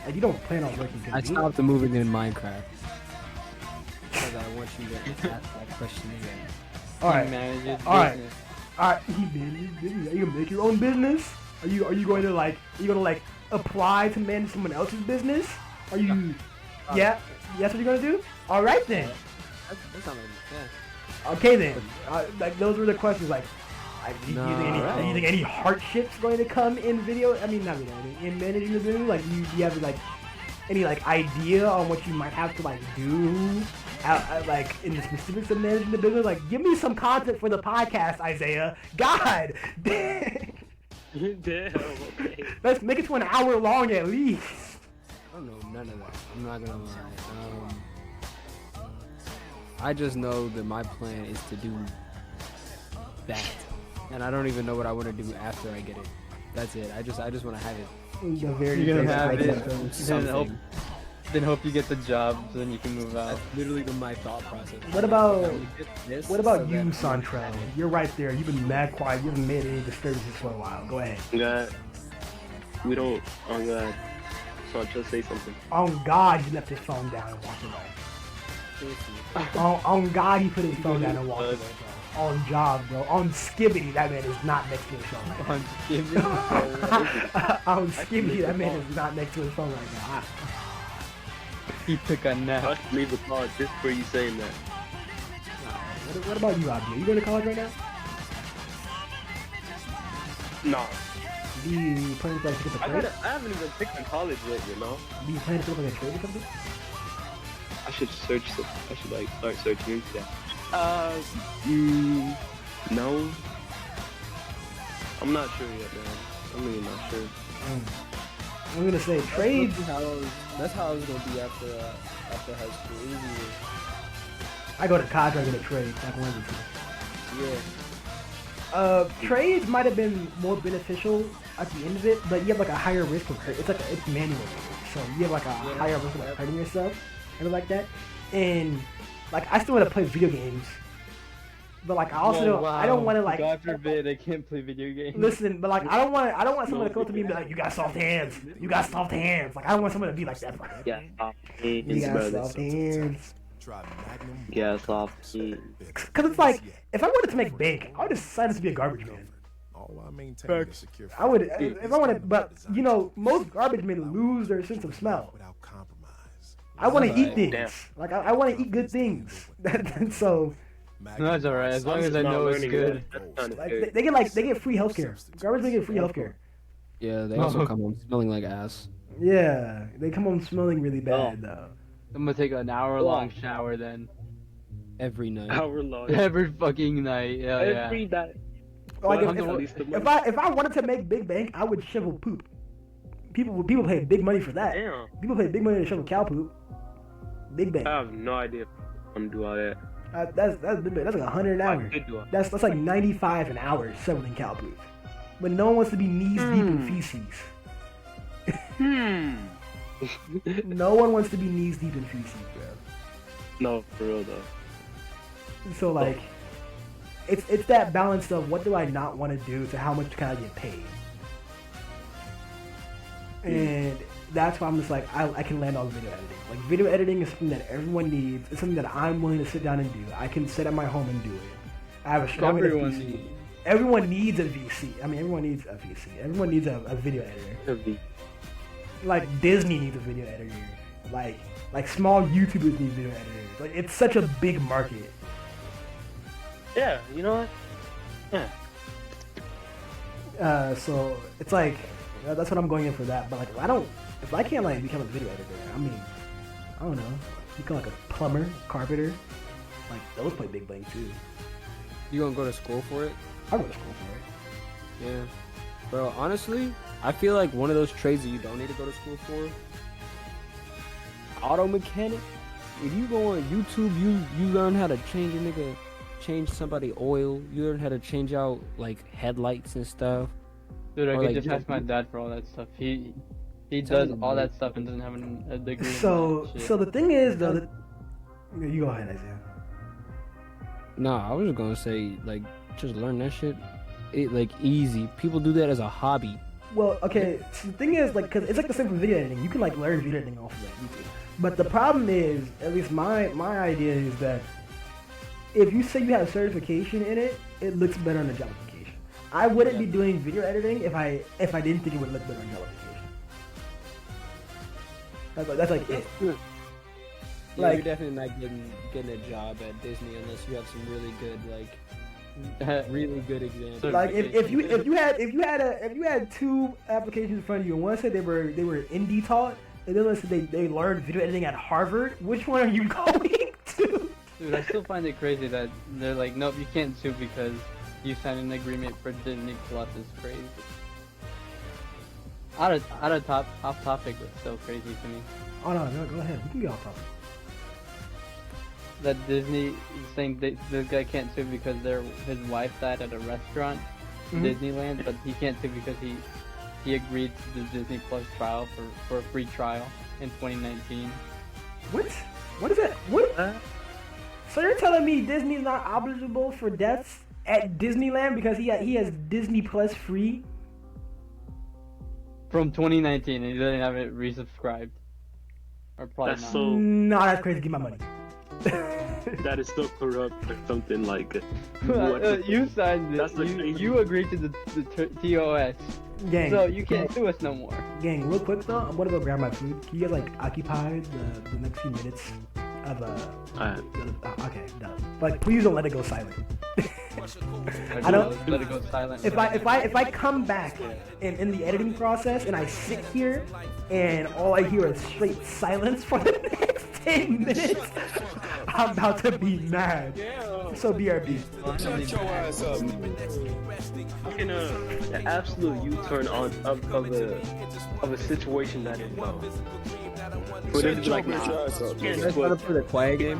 B: Like you don't plan on working.
F: I stopped moving in Minecraft because I want you to ask that question again.
B: All right,
C: Manages
B: all right.
C: business.
B: all right. Are you gonna make your own business? Are you going to like? Are you gonna like apply to manage someone else's business? Are you? Yeah, that's what you're gonna do. All right then.
F: That's not yeah.
B: Okay then. Like those were the questions. Like, do you
F: No,
B: think any hardships going to come in video? I mean, not video. In managing the business, like you have like any like idea on what you might have to like do, like in the specifics of managing the business? Like, give me some content for the podcast, Isaiah. God,
E: Damn, okay.
B: let's make it to an hour long at least.
F: I don't know none of that. I'm not gonna lie. I just know that my plan is to do that, and I don't even know what I want to do after I get it. That's it. I just want to have it.
B: The very
C: You're gonna
B: basic
C: have
B: idea.
C: it. Then
F: Something.
C: hope you get the job so then you can move out.
F: That's literally my thought process.
B: What about-
F: I would get this
B: What about
F: so
B: you,
F: that-
B: Santrell? You're right there. You've been mad quiet. You haven't made any disturbances for a while. Go ahead.
E: God, we don't. Oh God. So just say something.
B: On God, he left his phone down and walked away. On God, he put his phone down and walked away, bro. On job, bro. On Skibbity, that man is not next to his phone right
C: On Jimmy.
B: now. On Skibbity, that man is not next to his phone right now.
C: He took a
E: I
C: nap.
E: should leave a pause just for you saying that.
B: What about you, Abdi? You going to college right now?
E: Nah.
B: Do you plan to like pick up a trade?
E: I haven't even picked in college yet, you know.
B: Do you plan to pick up like a trade or something?
E: I should search. I should like start searching into that. No. I'm not sure yet, man. I'm really not sure.
B: I'm gonna say trades.
F: That's how I was gonna be after high school. It was either
B: I go to Cadre, I go to trade, like one of the two.
F: Yeah.
B: Trades might have been more beneficial at the end of it, but you have like a higher risk of hurt. It's manual, so you have like a higher risk of like, hurting yourself and like that. And like I still want to play video games, but like I also I don't want to like.
C: God forbid I can't play video games.
B: Listen, but like I don't want someone to come to me and be like, "You got soft hands. You got soft hands." Like I don't want someone to be like that.
E: Yeah,
B: You got soft hands.
E: Yeah, soft.
B: Cause it's like if I wanted to make bank, I would just sign up to be a garbage man. I would if I wanted, but you know most garbage men lose their sense of smell. I want to eat things.
E: Damn.
B: Like I want to eat good things. So
C: No, that's alright. As long as I know it's good.
B: like they get free healthcare. Garbage men get free healthcare.
F: Yeah, they also come home smelling like ass.
B: Yeah, they come home smelling really bad though.
C: I'm gonna take an hour-long shower then.
F: Every night.
E: Hour long.
C: Every fucking night. Yeah,
E: Every night.
B: Like
E: Well,
B: if I wanted to make big bank, I would shovel poop. People pay big money for that.
E: Damn.
B: People pay big money to shovel cow poop. Big bank.
E: I have no idea if I'm do all that.
B: That's big bank. That's like 100 an
E: I
B: hour.
E: could do it.
B: That's like 95 an hour shoveling cow poop. But no one wants to be knees deep in feces. No one wants to be knees deep in feces, bro.
E: No, for real though.
B: So like, it's that balance of what do I not want to do to how much can I get paid. And that's why I'm just like, I can land on video editing. Like, video editing is something that everyone needs. It's something that I'm willing to sit down and do. I can sit at my home and do it. I have a strong enough PC. Everyone needs a VC. I mean, everyone needs a VC. Everyone needs a video editor. Like, Disney needs a video editor. Like small YouTubers need video editors. Like, it's such a big market.
E: Yeah, you know what? Yeah.
B: So, it's like, that's what I'm going in for that. But, like, if I can't, like, become a video editor, I mean, I don't know. Become, like, a plumber, carpenter. Like, those play big bang, too.
F: You gonna go to school for it?
B: I go to school for it.
F: Yeah. Bro, honestly, I feel like one of those trades that you don't need to go to school for, auto mechanic. If you go on YouTube, you learn how to change somebody oil. You learn how to change out like headlights and stuff.
C: Dude, I
F: Or,
C: could
F: like,
C: just ask my dad for all that stuff. He does all that stuff and doesn't have a degree. in
B: So
C: that shit.
B: the thing is, though, you go ahead, Isaiah.
F: Nah, I was just gonna say like just learn that shit. It like easy. People do that as a hobby.
B: Well, okay, so the thing is, like, cause it's like the same for video editing. You can like learn video editing off of like YouTube. But the problem is, at least my idea is that if you say you have certification in it, it looks better on the job application. I wouldn't be doing video editing if I didn't think it would look better on job application. That's like it.
F: Yeah,
B: Like-
F: you're definitely not getting a job at Disney unless you have some really good really good examples.
B: Like if you had two applications in front of you, and one said they were indie taught, and then one said they learned video editing at Harvard. Which one are you going to?
C: Dude, I still find it crazy that they're like, nope, you can't sue because you signed an agreement for Disney Plus is crazy. Off topic, but still crazy to me.
B: Oh no, go ahead. We can get off topic.
C: That Disney is saying this guy can't sue because his wife died at a restaurant in Disneyland, but he can't sue because he agreed to the Disney Plus trial for a free trial in 2019.
B: What? What is that? What? So you're telling me Disney's not eligible for deaths at Disneyland because he has Disney Plus free?
C: From 2019, and he doesn't have it resubscribed. Or probably
E: That's
C: not.
E: so.
B: No, that's crazy. Give my money.
E: That is so corrupt or something like. What?
C: You signed
E: That's
C: it.
E: the
C: You,
E: thing.
C: you agreed to the TOS.
B: Gang.
C: So you can't sue us no more.
B: Gang, real quick though, I'm gonna go grab my food. Can you guys like occupy the next few minutes of okay, done. Like please don't let it go silent. I don't.
C: Let it go silent.
B: If I come back in the editing process and I sit here and all I hear is straight silence for the next 10 minutes, I'm about to be mad. So BRB.
E: Fucking an absolute U-turn of a situation that is For them to be like,
A: Shut
E: nah,
A: your ass up.
E: can't
F: You guys trying to play the quiet game?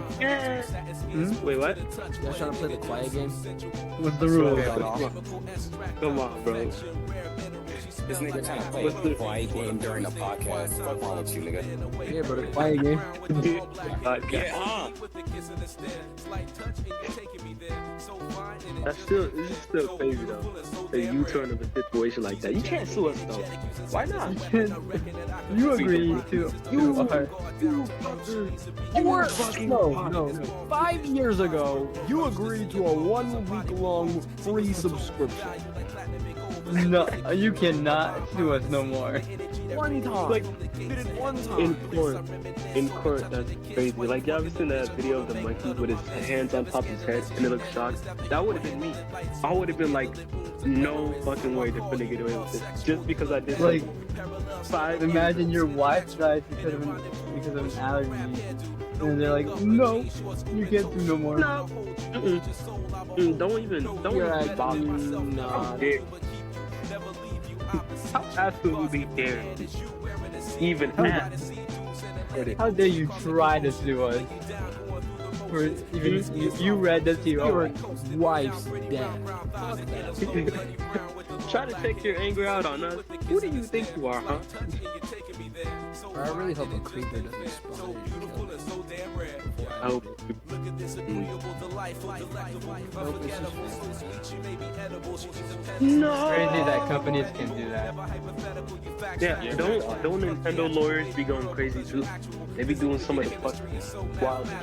E: Wait, what?
F: You guys trying to play the quiet game?
C: What's the rule?
E: Come on, bro.
A: This nigga trying to play
E: What's
A: a
E: the-
A: quiet game during a podcast. What's wrong with you, nigga?
F: Yeah, but the quiet game.
E: Podcast.
A: huh?
E: This is still crazy though. A U-turn of a situation like that. You can't sue us though. Why not?
C: You agree to
F: No. 5 years ago, you agreed to a 1 week long free subscription.
C: No, you cannot sue us no more.
F: One time.
E: Like,
F: did it one time.
E: In court, that's crazy. Like, y'all ever seen that video of the monkey with his hands on top of his head and it looks shocked? That would have been me. I would have been like, no fucking way they're gonna get away with this. Just because I did
C: Like,
E: 5
C: imagine your wife died because of an allergy, and they're like, no, you can't do no more.
E: No. Don't even bother.
F: Nah.
E: How dare How absolutely dare you even ask?
C: How dare you try to sue us? For even you read this to
F: Your wife's dead.
E: Try to take your anger out on us. Who do you think you are, huh?
F: I really hope a creeper doesn't spawn.
E: I hope. No.
C: crazy that companies can do that.
E: Yeah, don't Nintendo lawyers be going crazy too? They be doing some of the fucking wild shit.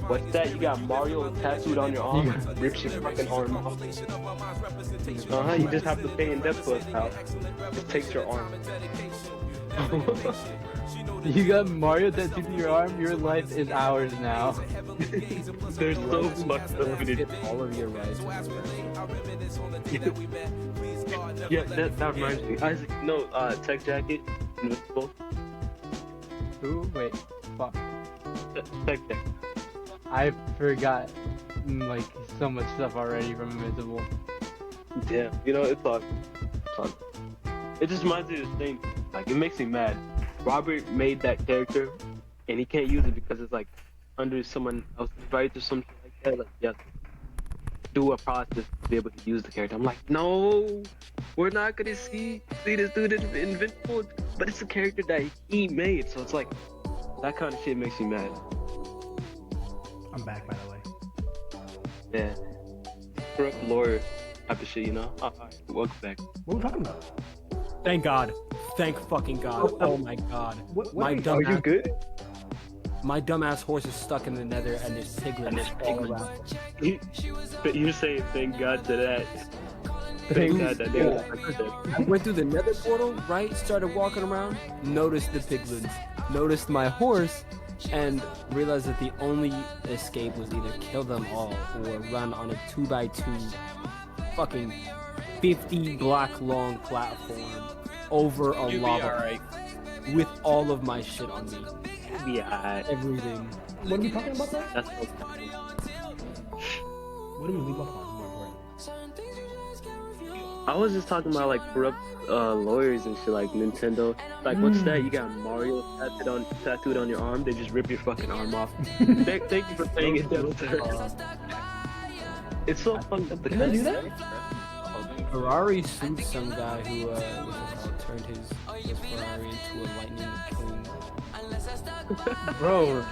E: What's that? You got Mario tattooed on your arm? Rips your fucking arm off. You just have to pay in debt for us, pal. It takes your arm.
C: You got Mario tattooed to your arm. Your life is ours now.
E: There's so much stuff we did.
F: Get all of your rights.
E: Yeah, that reminds me. Isaac, no, Tech Jacket, Invincible.
C: Who? Wait, fuck.
E: Tech Jacket.
C: I forgot like so much stuff already from Invincible.
E: Yeah, you know, it's all. It just reminds me of this thing. Like, it makes me mad. Robert made that character, and he can't use it because it's like under someone else's rights or something like that. Like, you have to do a process to be able to use the character. I'm like, no, we're not gonna see this dude in Invincible, but it's a character that he made. So it's like that kind of shit makes me mad.
B: I'm back, by the way.
E: Yeah, corrupt lawyer type of shit, you know. Alright, welcome back.
B: What are we talking about?
F: Thank God. Thank fucking God. Oh my God. My dumb
E: Are you
F: ass,
E: good?
F: my dumbass horse is stuck in the nether and there's piglets all around.
E: But you say thank God to that. Thank God that they was like that.
F: I went through the nether portal, right? Started walking around, noticed the piglins, noticed my horse, and realized that the only escape was either kill them all or run on a 2x2 fucking 50 block long platform over a lava with all of my shit on me.
E: Yeah,
F: Everything.
B: What are we talking about, though?
E: that's so funny.
B: What do we leave off on? More important.
E: I was just talking about like corrupt lawyers and shit like Nintendo. Like, what's that? You got Mario tattooed on your arm. They just rip your fucking arm off. Thank you for saying it, sir. It's so fucked up.
B: Can they do that?
F: Ferrari sued some guy who turned his Ferrari into a lightning McQueen.
C: Bro,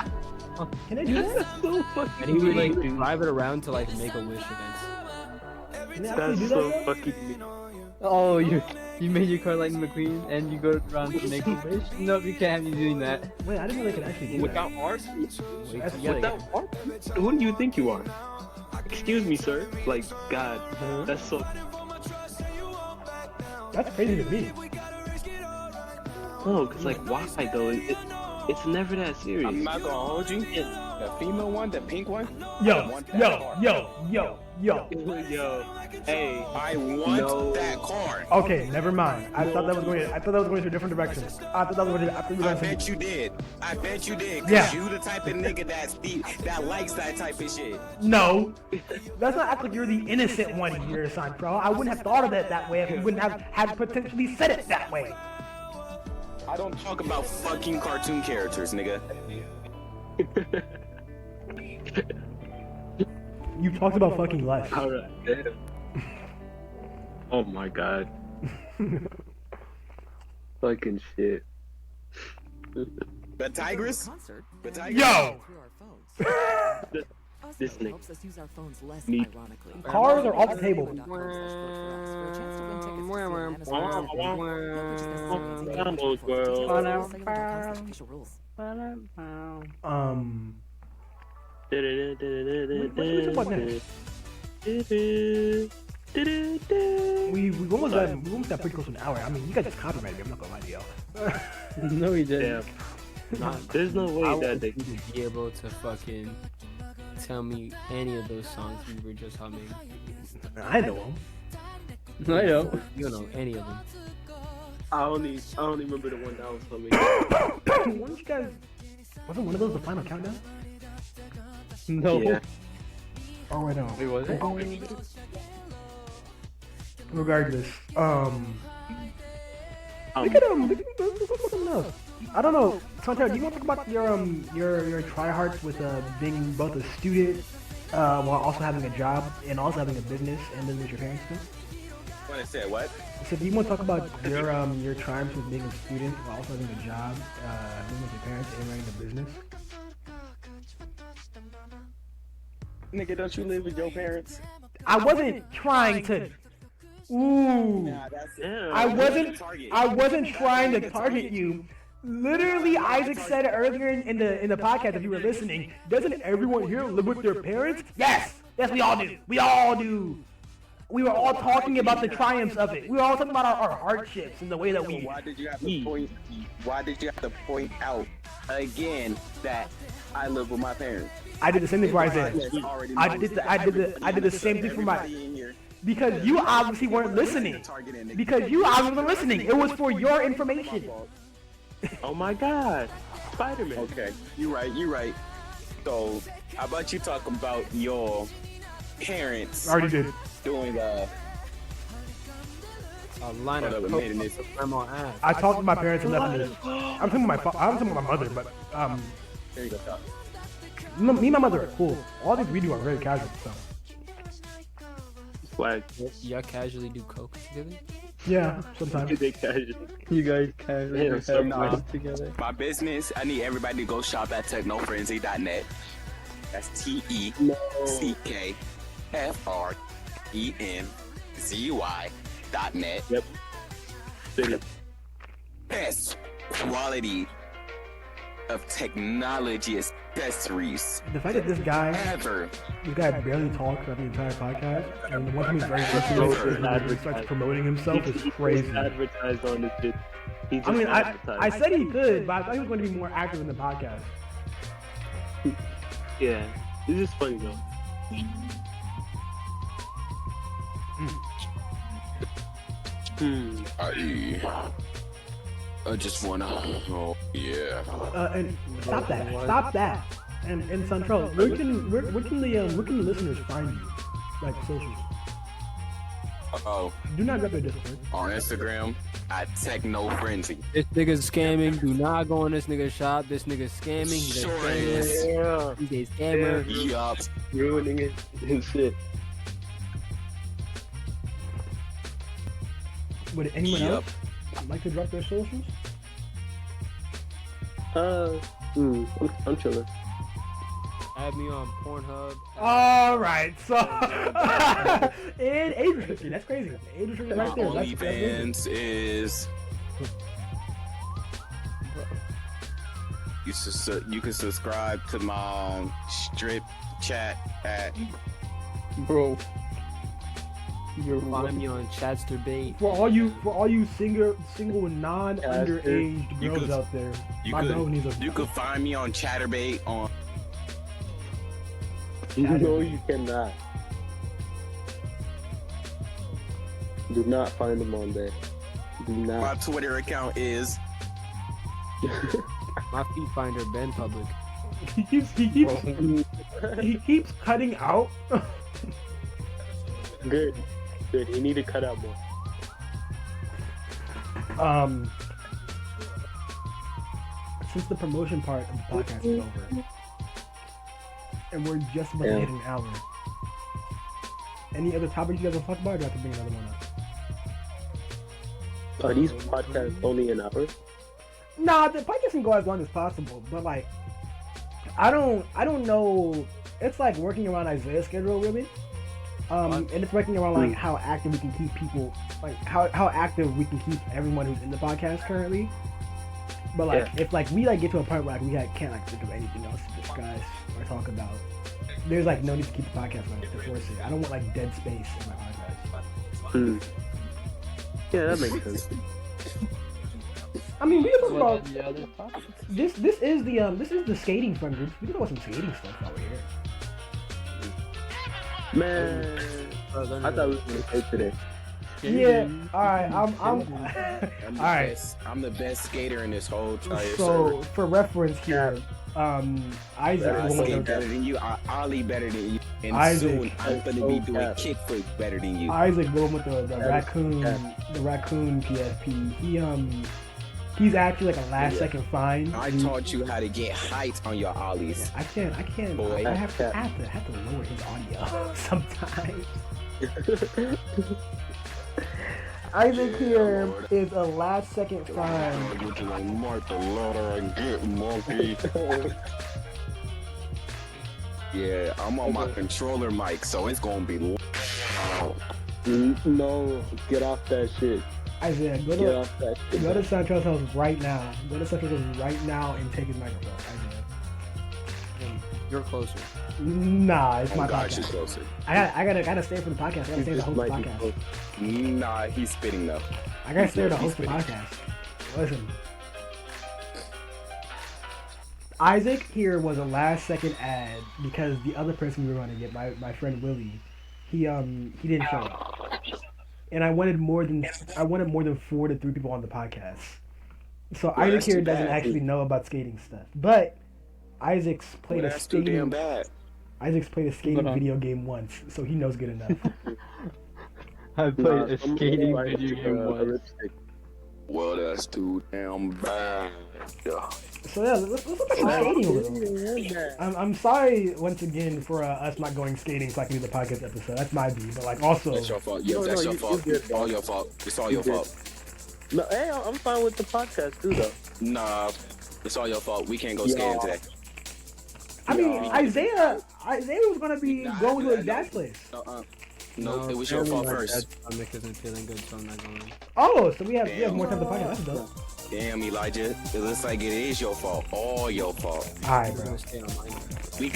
B: Can they do that?
E: That's so fucking
F: And he would like
E: weird.
F: drive it around to like Make-A-Wish events.
B: Can they actually
E: That's
B: do
E: so
B: that?
E: fucking.
C: oh you made your car Lightning McQueen and you go around to make a wish? Nope, you can't have you doing that.
B: Wait, I didn't know they could actually do
E: Without art?
B: That's
E: Without art? Who do you think you are? Excuse me, sir. Like, God, that's so.
B: That's crazy to me.
E: No, cause like, why though? It's never that serious.
A: I'm not gonna hold you. The female one, the pink one.
B: Yo,
E: Yo, hey,
A: I want
E: No.
A: that card.
B: Okay, never mind. I thought that was going to a different direction. I thought that was going to.
A: I bet you did. I bet you did. Cause
B: Yeah.
A: you the type of nigga that likes that type of shit.
B: No, let's not act like you're the innocent one here, son, bro. I wouldn't have thought of it that way if you wouldn't have had potentially said it that way.
A: I don't talk about fucking cartoon characters, nigga.
B: You talked about fucking life.
E: Alright, damn. Oh my god. Fucking shit.
A: The Tigress?
H: Concert.
A: The Tigress?
B: Yo!
H: Through our phones.
E: This
H: Also
E: nigga.
H: helps us use our phones less
E: Neat.
H: ironically.
B: Cars are off the table.
H: Campbell's World.
B: What's about next? We almost got pretty close to an hour. I mean, you guys just copyrighted me. I'm not gonna lie to y'all.
C: No, he didn't.
E: Nah, there's no way
F: I
E: that they.
F: would be able to fucking tell me any of those songs we were just humming.
B: I know them.
C: I know.
F: You don't know any of them.
E: I only remember the one that was for me.
B: Weren't you guys? Wasn't one of those the final countdown?
C: No.
E: Yeah.
B: Oh, I know.
C: Wait, was it?
B: Regardless, we
E: Um,
B: could let's go something else. I don't know, Santiago, do you want to talk about your tryhards with being both a student while also having a job and also having a business and living with your parents too?
A: What I said, what?
B: So do you want to talk about your triumphs with being a student while also having a job, living with your parents and running a business?
A: Nigga, don't you live with your parents?
B: I wasn't trying to. Ooh.
A: Nah, that's it.
E: yeah.
B: I wasn't trying to target you. Literally, Isaac said it earlier in the podcast. If you were listening, doesn't everyone here live with their parents? Yes, we all do. We all do. We were all talking about the triumphs of it. We were all talking about our hardships and the way that
A: So
B: we.
A: why did you have to point? Why did you have to point out again that I live with my parents?
B: I did the same thing for Isaiah.
A: It's already
B: I
A: known.
B: did the same thing for my.
A: Everybody in here.
B: Because you obviously weren't listening. Because you obviously weren't listening. It was for your information.
E: Oh my god. Spider-Man.
A: Okay, you're right. So, how about you talk about your parents
B: Already did.
A: doing
F: A line of
A: Whatever,
F: coke
A: made in this.
F: up grandma ass.
B: I talked to my parents and left them. I'm talking about my mother, but
A: There you go, Doc.
B: me and my mother are cool. All things we do are very casual. So
E: Swag.
F: Y'all casually do coke together?
B: yeah, sometimes.
E: They casual.
C: You guys casually
E: Yeah,
C: have
E: so
C: lunch together.
A: My business, I need everybody to go shop at technofrenzy.net. That's TECKFRENZY.net.
E: Yep. City.
A: Best quality of technology accessories
B: The fact that this guy
A: ever.
B: barely talks throughout the entire podcast, and the one time he's very
A: Advertising.
B: interested, he starts promoting himself is crazy.
E: Advertised on this shit. He just
B: I mean, I
E: advertised.
B: said he could, but I thought he was going to be more active in the podcast.
E: Yeah. This is funny though.
A: I just wanna. Oh yeah.
B: And stop that. And Santrell, where can the listeners find you? Like socials.
A: Oh,
B: Do not drop your Discord.
A: on Instagram at technofrenzy.
F: This nigga's scamming. Do not go in this nigga's shop. This nigga's scamming. He's a
A: Sure
F: scammer.
A: is.
E: Yeah.
F: He's a scammer.
A: Yup.
E: Ruining it and shit.
B: Would anyone
A: Yep.
B: else like to drop their socials?
E: I'm chilling.
F: Add me on Pornhub.
B: All right, so and age restriction. That's crazy. Age restriction
A: My
B: right there. That's crazy.
A: OnlyFans is. You can subscribe to my strip chat at.
C: Bro. You're
F: Find me on Chatsterbait.
B: For all you single non-underage
A: You
B: girls
A: could-
B: out there,
A: You
B: my bro
A: could
B: needs a.
A: you could find me on Chatterbait on.
E: No, you cannot. Do not find them on there. Do
A: My
E: not.
A: Twitter account is.
F: My feet finder been public.
B: he keeps cutting out.
E: Good. You need to cut out more.
B: since the promotion part of the podcast is over, and we're just about to hit an hour. Any other topics you guys want to talk about? Or do I have to bring another one up?
E: Are these podcasts only an hour?
B: Nah, the podcast can go as long as possible, but like, I don't know. It's like working around Isaiah's schedule, really. And it's working around like how active we can keep people, like how active we can keep everyone who's in the podcast currently. But like, if like we like get to a point where like we can't like think of anything else to discuss or talk about, there's like no need to keep the podcast running to force it. I don't want like dead space in my podcast.
E: Yeah, that makes sense.
B: I mean, we can talk
C: What
B: about
C: are the other topics?
B: this is the skating fun group. We can talk about some skating stuff over here.
E: Man, I thought we were gonna play today.
B: Yeah. All right. I'm
A: I'm the
B: all right.
A: best. I'm the best skater in this whole entire
B: So
A: server.
B: for reference here, Isaac.
A: I
B: will
A: skate
B: go-
A: better than you. Ollie better than you. And
B: Isaac.
A: soon I'm gonna be doing kickflip better than you.
B: Isaac going with the raccoon PSP. He's actually like a last second find.
A: I taught you how to get height on your ollies.
B: I can't.
A: Boy.
B: I have to lower his audio sometimes. Isaac here is a last second find.
A: You can like mark the ladder and get monkey. Yeah, I'm on my controller mic, so it's gonna be.
E: No, get off that shit.
B: Isaiah,
E: Get off that shit.
B: go to Sancho's house right now. Go to Sancho's house right now and take his microphone. Isaiah.
F: You're closer.
B: Nah, it's my
A: Oh gosh, it's
B: podcast.
A: closer.
B: I gotta stay for the podcast. I gotta stay to host the
E: Might be
B: podcast.
E: close.
A: Nah, he's spitting though.
B: I gotta stay to
A: He's
B: host the
A: spitting.
B: podcast. Listen. Isaac here was a last second ad because the other person we were going to get, my friend Willie, he didn't show up. And I wanted more than 4 to 3 people on the podcast. So
A: Well,
B: Isaac
A: that's
B: here
A: too
B: doesn't
A: bad.
B: actually know about skating stuff. But Isaac's played a
A: That's too damn
B: skating
A: bad.
B: Isaac's played a skating
C: Hold on.
B: video game once, so he knows good enough.
C: I played a
E: I'm
C: skating
E: like,
C: video game once.
E: lipstick.
A: Well, that's too damn bad.
B: So yeah, let's look at some skating a little. I'm sorry once again for us not going skating so I can do the podcast episode. That's my B, but like also
A: That's your fault. Yeah,
E: No,
A: that's
E: no,
A: your
E: you
A: fault.
E: good,
A: It's all your fault. It's all your
E: good.
A: fault.
E: No, hey, I'm fine with the podcast too, though.
A: Nah, it's all your fault. We can't go skating today.
B: I mean
A: Yeah.
B: Isaiah was gonna be
A: Nah,
B: going to his
A: no.
B: dad's place.
A: No, it was your fault first.
F: My stomach isn't feeling good, so I'm not going.
B: Oh, so we have
A: Damn.
B: more time to podcast. That's dope.
A: Damn, Elijah. It looks like it is your fault. All your fault.
B: Alright,
F: I'm
B: bro.
F: gonna stay on mine.
A: We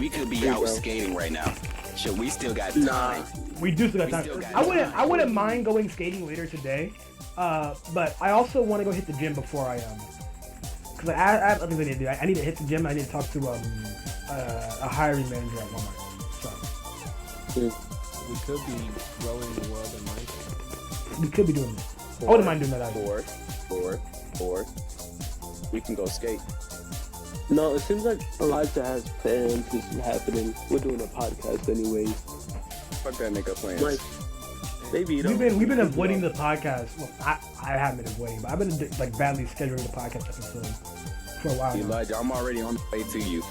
A: could be out
E: bro.
A: skating right now. Shit, we still got
E: Nah.
A: time.
B: We do still got
A: We
B: time.
A: still got
B: I wouldn't mind going skating later today. But I also want to go hit the gym before I because I have other things I need to do. I need to hit the gym. I need to talk to a hiring manager at Walmart. So
F: We could be growing the world in Minecraft.
B: we could be doing this. I wouldn't mind doing that either.
A: Four. We can go skate.
E: No, it seems like Elijah has plans. This is happening. We're doing a podcast anyways.
A: Fuck that nigga plans.
E: Like, maybe you
B: We've been avoiding the podcast. Well, I haven't been avoiding, but I've been like badly scheduling the podcast episode for a while now.
A: Elijah, I'm already on the way to you.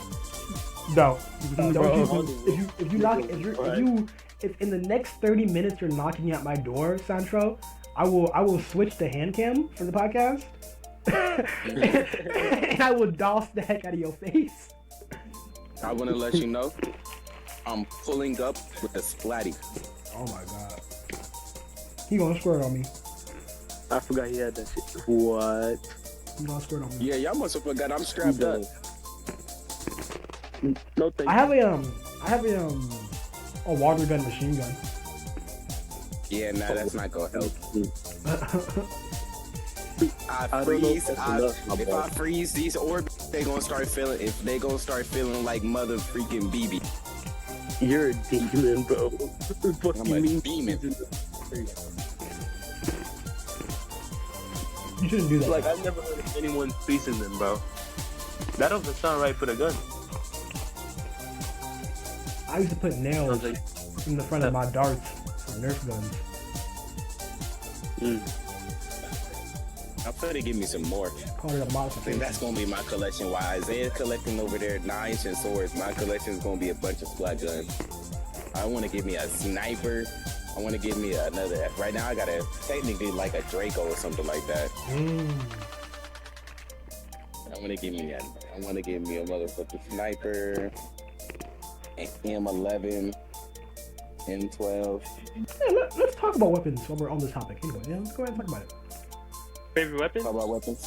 B: No,
C: Bro.
B: if in the next 30 minutes you're knocking at my door, Santro, I will switch to hand cam for the podcast, and I will douse the heck out of your face.
A: I want to let you know, I'm pulling up with a splatty.
B: Oh my god, he gonna squirt on me.
E: I forgot he had that shit. What?
B: He gonna squirt on me.
A: Yeah, y'all must have forgot I'm strapped up.
E: No thank
B: I have a water gun machine gun.
A: Yeah, nah, that's not gonna help.
E: I
A: I
E: don't know if
A: freeze.
E: that's enough, my
A: If
E: boy.
A: I freeze these orbs, they gonna start feeling. If they gonna start feeling like mother freaking BB.
E: You're a demon, bro. What
A: I'm
E: you
A: a
E: mean?
A: demon.
B: You shouldn't do that.
E: Like, I've never heard of anyone freezing them, bro. That doesn't sound right for the gun.
B: I used to put nails
E: Sounds like,
B: in the front of my darts for Nerf guns.
A: I'm finna give me some more.
B: Call it a
A: I think
B: modification.
A: that's gonna be my collection. While Isaiah's collecting over there 9-inch swords, my collection is gonna be a bunch of splat guns. I want to give me a sniper. I want to give me another. Right now, I got a technically like a Draco or something like that. I want to give me a motherfucking sniper, an M11, M12.
B: Yeah, let's talk about weapons while we're on this topic. Anyway, yeah, let's go ahead and talk about it.
E: Favorite weapon?
A: Talk about weapons.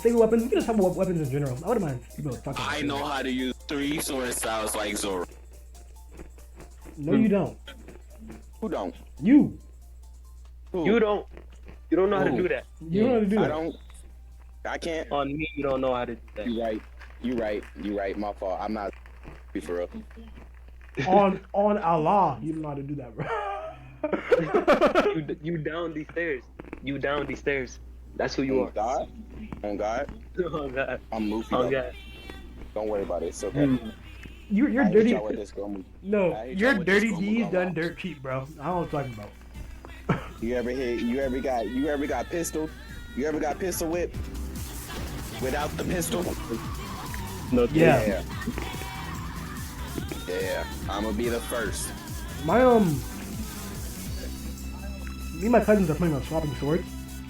B: Favorite weapons? We can just talk about weapons in general. I wouldn't mind people talking about
A: I know how to use 3 sword styles like Zoro.
B: No, you don't.
A: Who don't?
B: You.
A: Who?
E: You don't know how to
A: Who?
E: do that.
B: You don't know how to do
A: I
B: that.
A: don't. I can't.
E: On me, you don't know how to do that.
A: You right. My fault. I'm not for real.
B: On Allah, you don't know how to do that, bro.
E: You down these stairs. You down these stairs. That's who you
A: On
E: are.
A: God? On God?
E: Oh God.
A: I'm Luffy.
E: Oh
A: though.
E: God.
A: Don't worry about it. It's okay.
B: You're
A: I hate
B: dirty.
A: y'all with this girl.
B: No,
A: I hate
B: your
A: y'all with this
B: dirty
A: girl
B: D's
A: move
B: done
A: on.
B: dirt cheap, bro. I don't know what you're talking about.
A: You ever got pistol? You ever got pistol whip? Without the pistol?
E: No.
B: Yeah.
A: Yeah. I'm gonna be the first.
B: My me and my cousins are playing on swapping swords.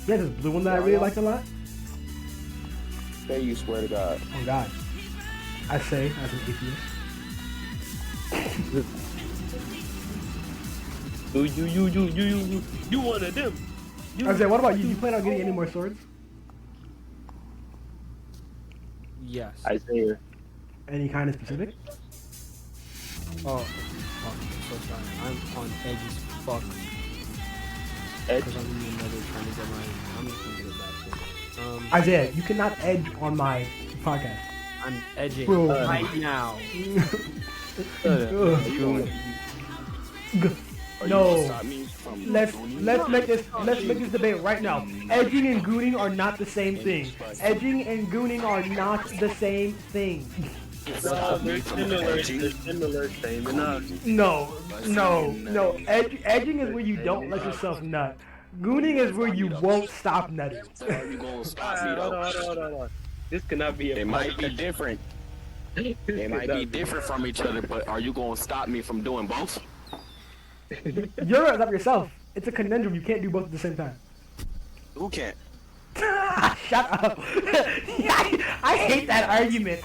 B: He has this blue one that I really like a lot.
A: Say you swear to God.
B: Oh God, I say as an atheist.
E: You one of them.
B: I say, what about you? You plan on getting any more swords?
F: Yes.
E: Isaiah.
B: Any kind of specific?
F: Oh, fuck. I'm so sorry. I'm on edge as fuck.
E: Edge?
F: Because I'm in the middle trying to get my. I'm just gonna get it back.
B: Isaiah, you cannot edge on my podcast.
F: I'm edging
B: Bro.
F: right now.
A: Are you
B: No.
A: gonna stop me from
B: Let's
A: doing
B: make this debate right now. Edging and gooning are not the same thing. Edging and gooning are not the same thing.
E: No, they're similar. They're similar. Same enough.
B: No. Edging is where you don't let yourself nut. Gooning is where you won't stop nutting.
A: Are you gonna stop me
E: Hold
A: though?
E: on. This cannot be a.
A: It might be different. They might be different from each other, but are you gonna stop me from doing both?
B: You're gonna stop yourself. It's a conundrum. You can't do both at the same time.
A: Who can't?
B: Shut up. I hate that argument.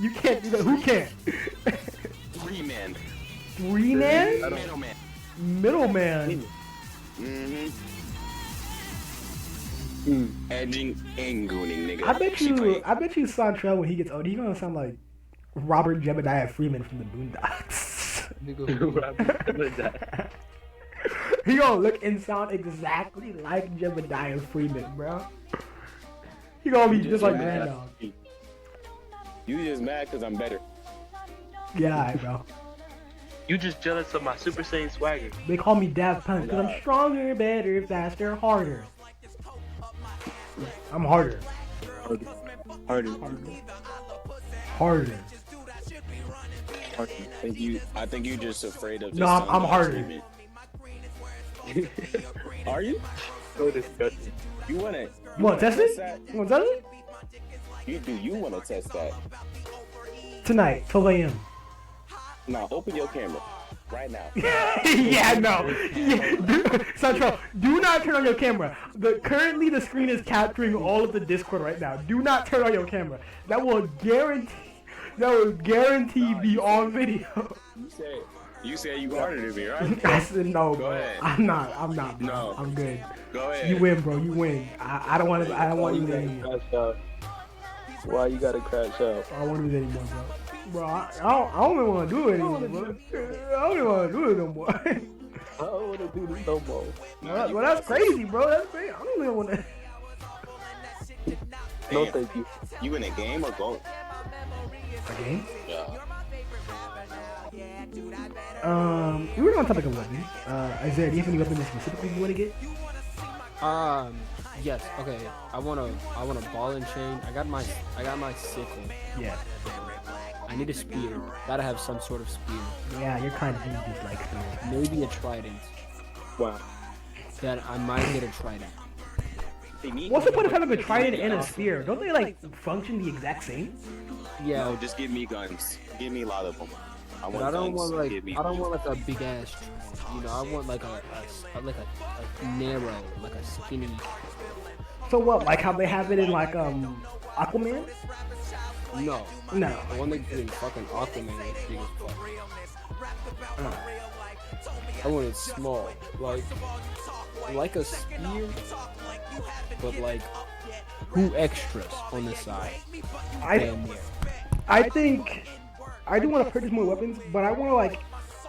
B: You can't do that. Who can?
A: 3 men.
B: 3 man?
A: Middleman.
B: Middleman.
A: Edging and gooning, nigga.
B: I bet you Santrell when he gets old, he's gonna sound like Robert Jebediah Freeman from the Boondocks. He gonna look and sound exactly like Jebediah Freeman, bro. He gonna be just like Grand Dog.
A: You just mad because I'm better.
B: Yeah, alright, bro.
E: You just jealous of my Super Saiyan swagger.
B: They call me Daft Punk because I'm stronger, better, faster, harder. I'm harder. Harder.
A: I think you just afraid of.
B: No, I'm harder.
A: Are you?
E: So disgusting.
A: You wanna?
B: You wanna test it? You wanna test it?
A: You wanna test that?
B: Tonight, 12 a.m.
A: Now open your camera right now.
B: Yeah, no. Central, do not turn on your camera. Currently the screen is capturing all of the Discord right now. Do not turn on your camera. That will guarantee be on video.
A: You said you harder than me, right?
B: I said no, bro.
A: ahead.
B: I'm not, bro.
A: No.
B: I'm good.
A: Go ahead.
B: You win, bro. You win. I don't want you there anymore.
E: Why you gotta crash out?
B: I don't want you there anymore, bro. Bro, I don't even want to do it anymore, bro. I don't even want to do it no more.
E: I don't wanna do this no more.
B: Well, that's crazy, bro. That's crazy. I don't even want to.
E: No, thank you.
A: You in a game or going?
B: A game?
A: Yeah.
B: We were on topic of weapons. Isaiah, do you have any weapons specifically you want to get?
F: Yes. Okay. I want a ball and chain. I got my sickle.
B: Yeah.
F: I need a spear. Gotta have some sort of spear.
B: Yeah, you're kind of just like
F: Maybe a trident.
E: Wow.
F: Then I might get a trident.
B: What's the point of having a trident and a spear? Don't they like function the exact same?
F: Yeah,
A: No, just give me guns. Give me a lot of them. I want
F: but I don't
A: guns.
F: want
A: Give me
F: like a big ass. You know, I want like a narrow, like a skinny.
B: So what? Like how they have it in like Aquaman?
F: No,
B: No.
F: the one they did in fucking Aquaman is big as fuck. I want it small, like a spear, but like 2 extras on the side. Damn near.
B: I think I do want to purchase more weapons, but I want to like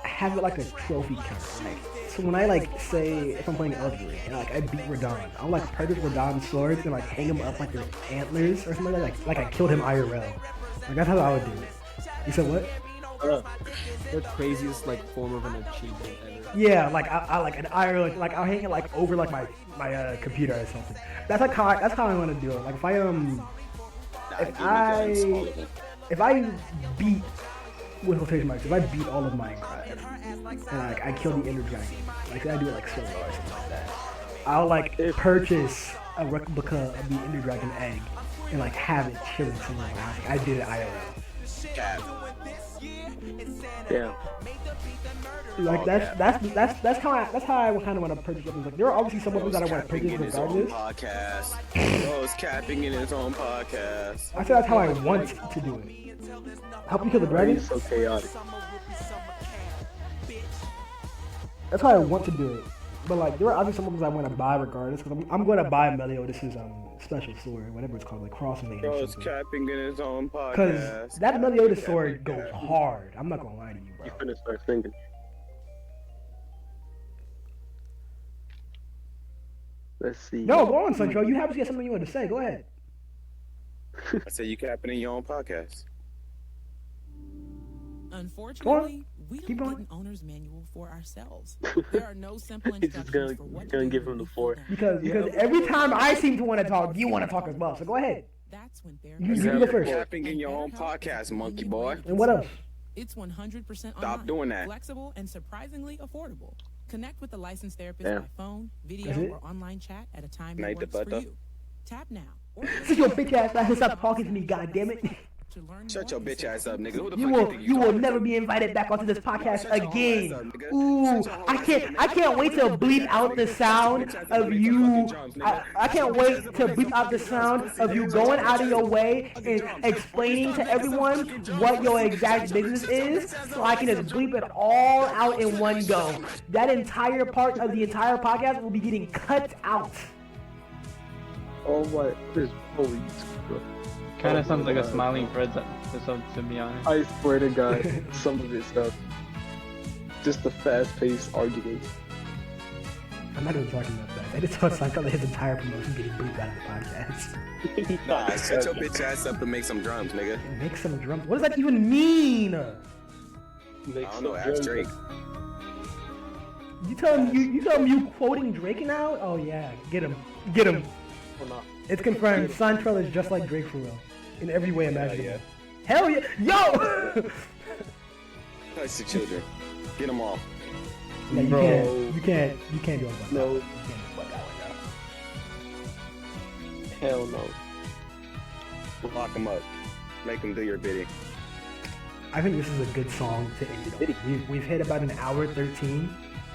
B: have it like a trophy counter. Like, so when I like say if I'm playing Elden and like I beat Radon, I'll like purchase Radon's swords and like hang them up like their antlers or something like I killed him IRL. Like that's how I would do it. You said what?
F: The craziest like form of an achievement ever.
B: Yeah, like I like an IRL, like I'll hang it like over like my computer or something. That's like how I want to do it. Like if I beat with quotation marks, if I beat all of Minecraft and like I kill the Ender Dragon, like I do it like solo or something like that, I'll like purchase a replica of the Ender Dragon egg and like have it chilling somewhere. Like, I did it IRL.
E: Yeah.
B: Like that's how I kind of want to purchase weapons. Like there are obviously some weapons that I want to purchase regardless.
A: Podcast. Bro's capping in his own podcast.
B: I said that's how I want to do it. Help you kill the dragon?
E: It's so chaotic.
B: That's how I want to do it. But like, there are obviously some weapons I want to buy regardless. Because I'm going to buy Meliodas' special sword, whatever it's called, like Crossmane or
A: Bro's
B: something.
A: capping in his own podcast.
B: Because that Meliodas sword goes hard. I'm not gonna lie to you, bro.
E: You finna start singing. Let's see.
B: No, go on, Suncho. You have something you want to say. Go ahead.
A: I said you capping in your own podcast.
H: Unfortunately, we
B: Keep
H: don't
B: going.
H: get an owner's manual for ourselves. There are no simple
E: He's just
H: instructions
E: gonna-
H: for what
E: gonna
H: to
E: give
H: do
E: him the
H: when you
E: floor.
H: feel
B: Because
H: down.
B: every time I seem to want to talk, you want to talk as well. So go ahead.
H: That's when
B: You
H: therapy.
B: go first.
A: Capping in your own podcast, monkey boy.
B: And what else?
H: It's 100%
A: Stop
H: online,
A: doing that.
H: flexible, and surprisingly affordable. Connect with a licensed therapist
E: Yeah.
H: by phone, video,
B: That's it?
H: or online chat at a time
A: Night
H: that
A: the
H: works for
A: butter.
H: you. Tap now. Or
B: Sit your bitch ass back and stop talking to me, goddammit.
H: to learn
A: Shut
H: more
A: your bitch ass up, nigga. Who the
B: You
A: fuck
B: will
A: think
B: you will
A: talking
B: never
A: to?
B: be invited back onto this podcast
A: Shut your whole
B: again.
A: ass up, nigga.
B: Ooh,
A: Shut your whole
B: I
A: ass
B: can't wait to bleep out the sound of you. I can't wait to bleep out the sound of you going out of your way and explaining to everyone what your exact business is, so I can just bleep it all out in one go. That entire part of the entire podcast will be getting cut out.
E: Oh my, this holy bro.
C: Kind of
E: Oh
C: sounds like a
E: my
C: Smiling Fred's episode, to be honest.
E: I swear to God, some of this stuff. Just the fast-paced arguments.
B: I'm not even talking about that. I just thought Seinfeld his entire promotion getting bleeped out of the podcast.
A: Nah, shut your bitch ass up and make some drums, nigga.
B: Make some drums. What does that even mean?
A: I don't know, ask Drake.
B: You tell him you quoting Drake now? Oh yeah, get him.
E: Or not.
B: It's confirmed. Seinfeld is just like Drake for real, in every way imaginable.
A: yeah.
B: Hell yeah, yo!
A: Touch the children. Get them off.
B: Yeah, you
E: Bro.
B: can't do it.
E: No.
B: You can't do it like that.
E: Hell no.
A: Lock them up. Make them do your bidding.
B: I think this is a good song to end it on. We've hit about an hour 13,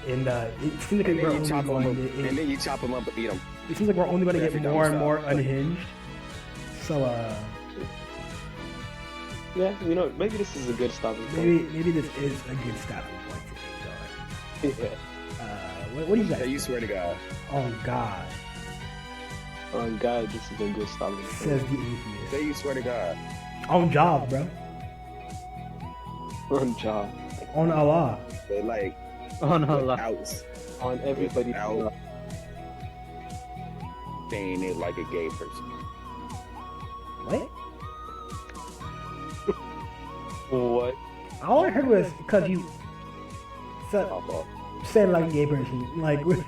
B: and it seems like
A: And
B: we're
A: then, you chop them
B: only
A: up,
B: going
A: and then you chop them up and eat them.
B: it seems like we're only going to get
A: Every
B: more and
A: time
B: more
A: stop.
B: unhinged. So
E: Yeah, you know, maybe this is a good stopping point.
B: maybe this is a good stopping point today,
E: Yeah.
B: what do you
A: Hey,
B: got?
A: you swear to God.
B: Oh God,
E: Oh God, this is a good stopping
B: says
E: point.
B: the atheist.
A: Say you swear to God.
B: On job, bro.
E: On job.
B: On Allah.
A: They like
C: Oh no,
A: outs.
E: On everybody.
A: Out. Saying it like a gay person.
B: What?
E: What?
B: All I heard was because you said it like a gay person. Like, where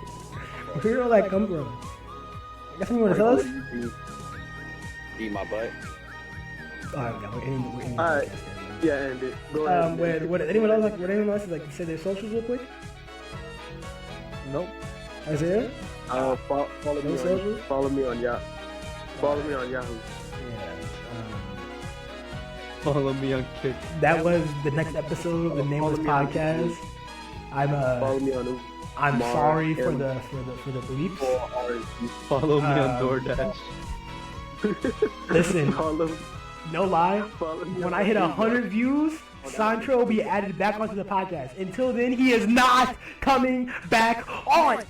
B: did all that come from? Got something you want to tell us?
A: Eat my butt.
B: Alright, yeah, we're ending the
E: Alright.
B: podcast there.
E: Yeah, and it. Go ahead.
B: Would anyone else like say their socials real quick?
C: nope.
B: Isaiah?
E: Follow me on Yahoo. Follow me on Yahoo.
B: Yeah.
C: Follow me on Kick.
B: That was the next episode of the Nameless
E: Follow me on
B: Podcast.
E: Follow me on Uber.
B: I'm
E: Mar-
B: sorry for
E: M-
B: the bleeps.
C: Follow me on
B: Um,
C: DoorDash.
B: Listen,
E: Follow,
B: no lie.
E: follow me
B: When
E: on
B: I hit
E: Uber.
B: 100 views, Santro will be added back onto the podcast. Until then, he is not coming back on.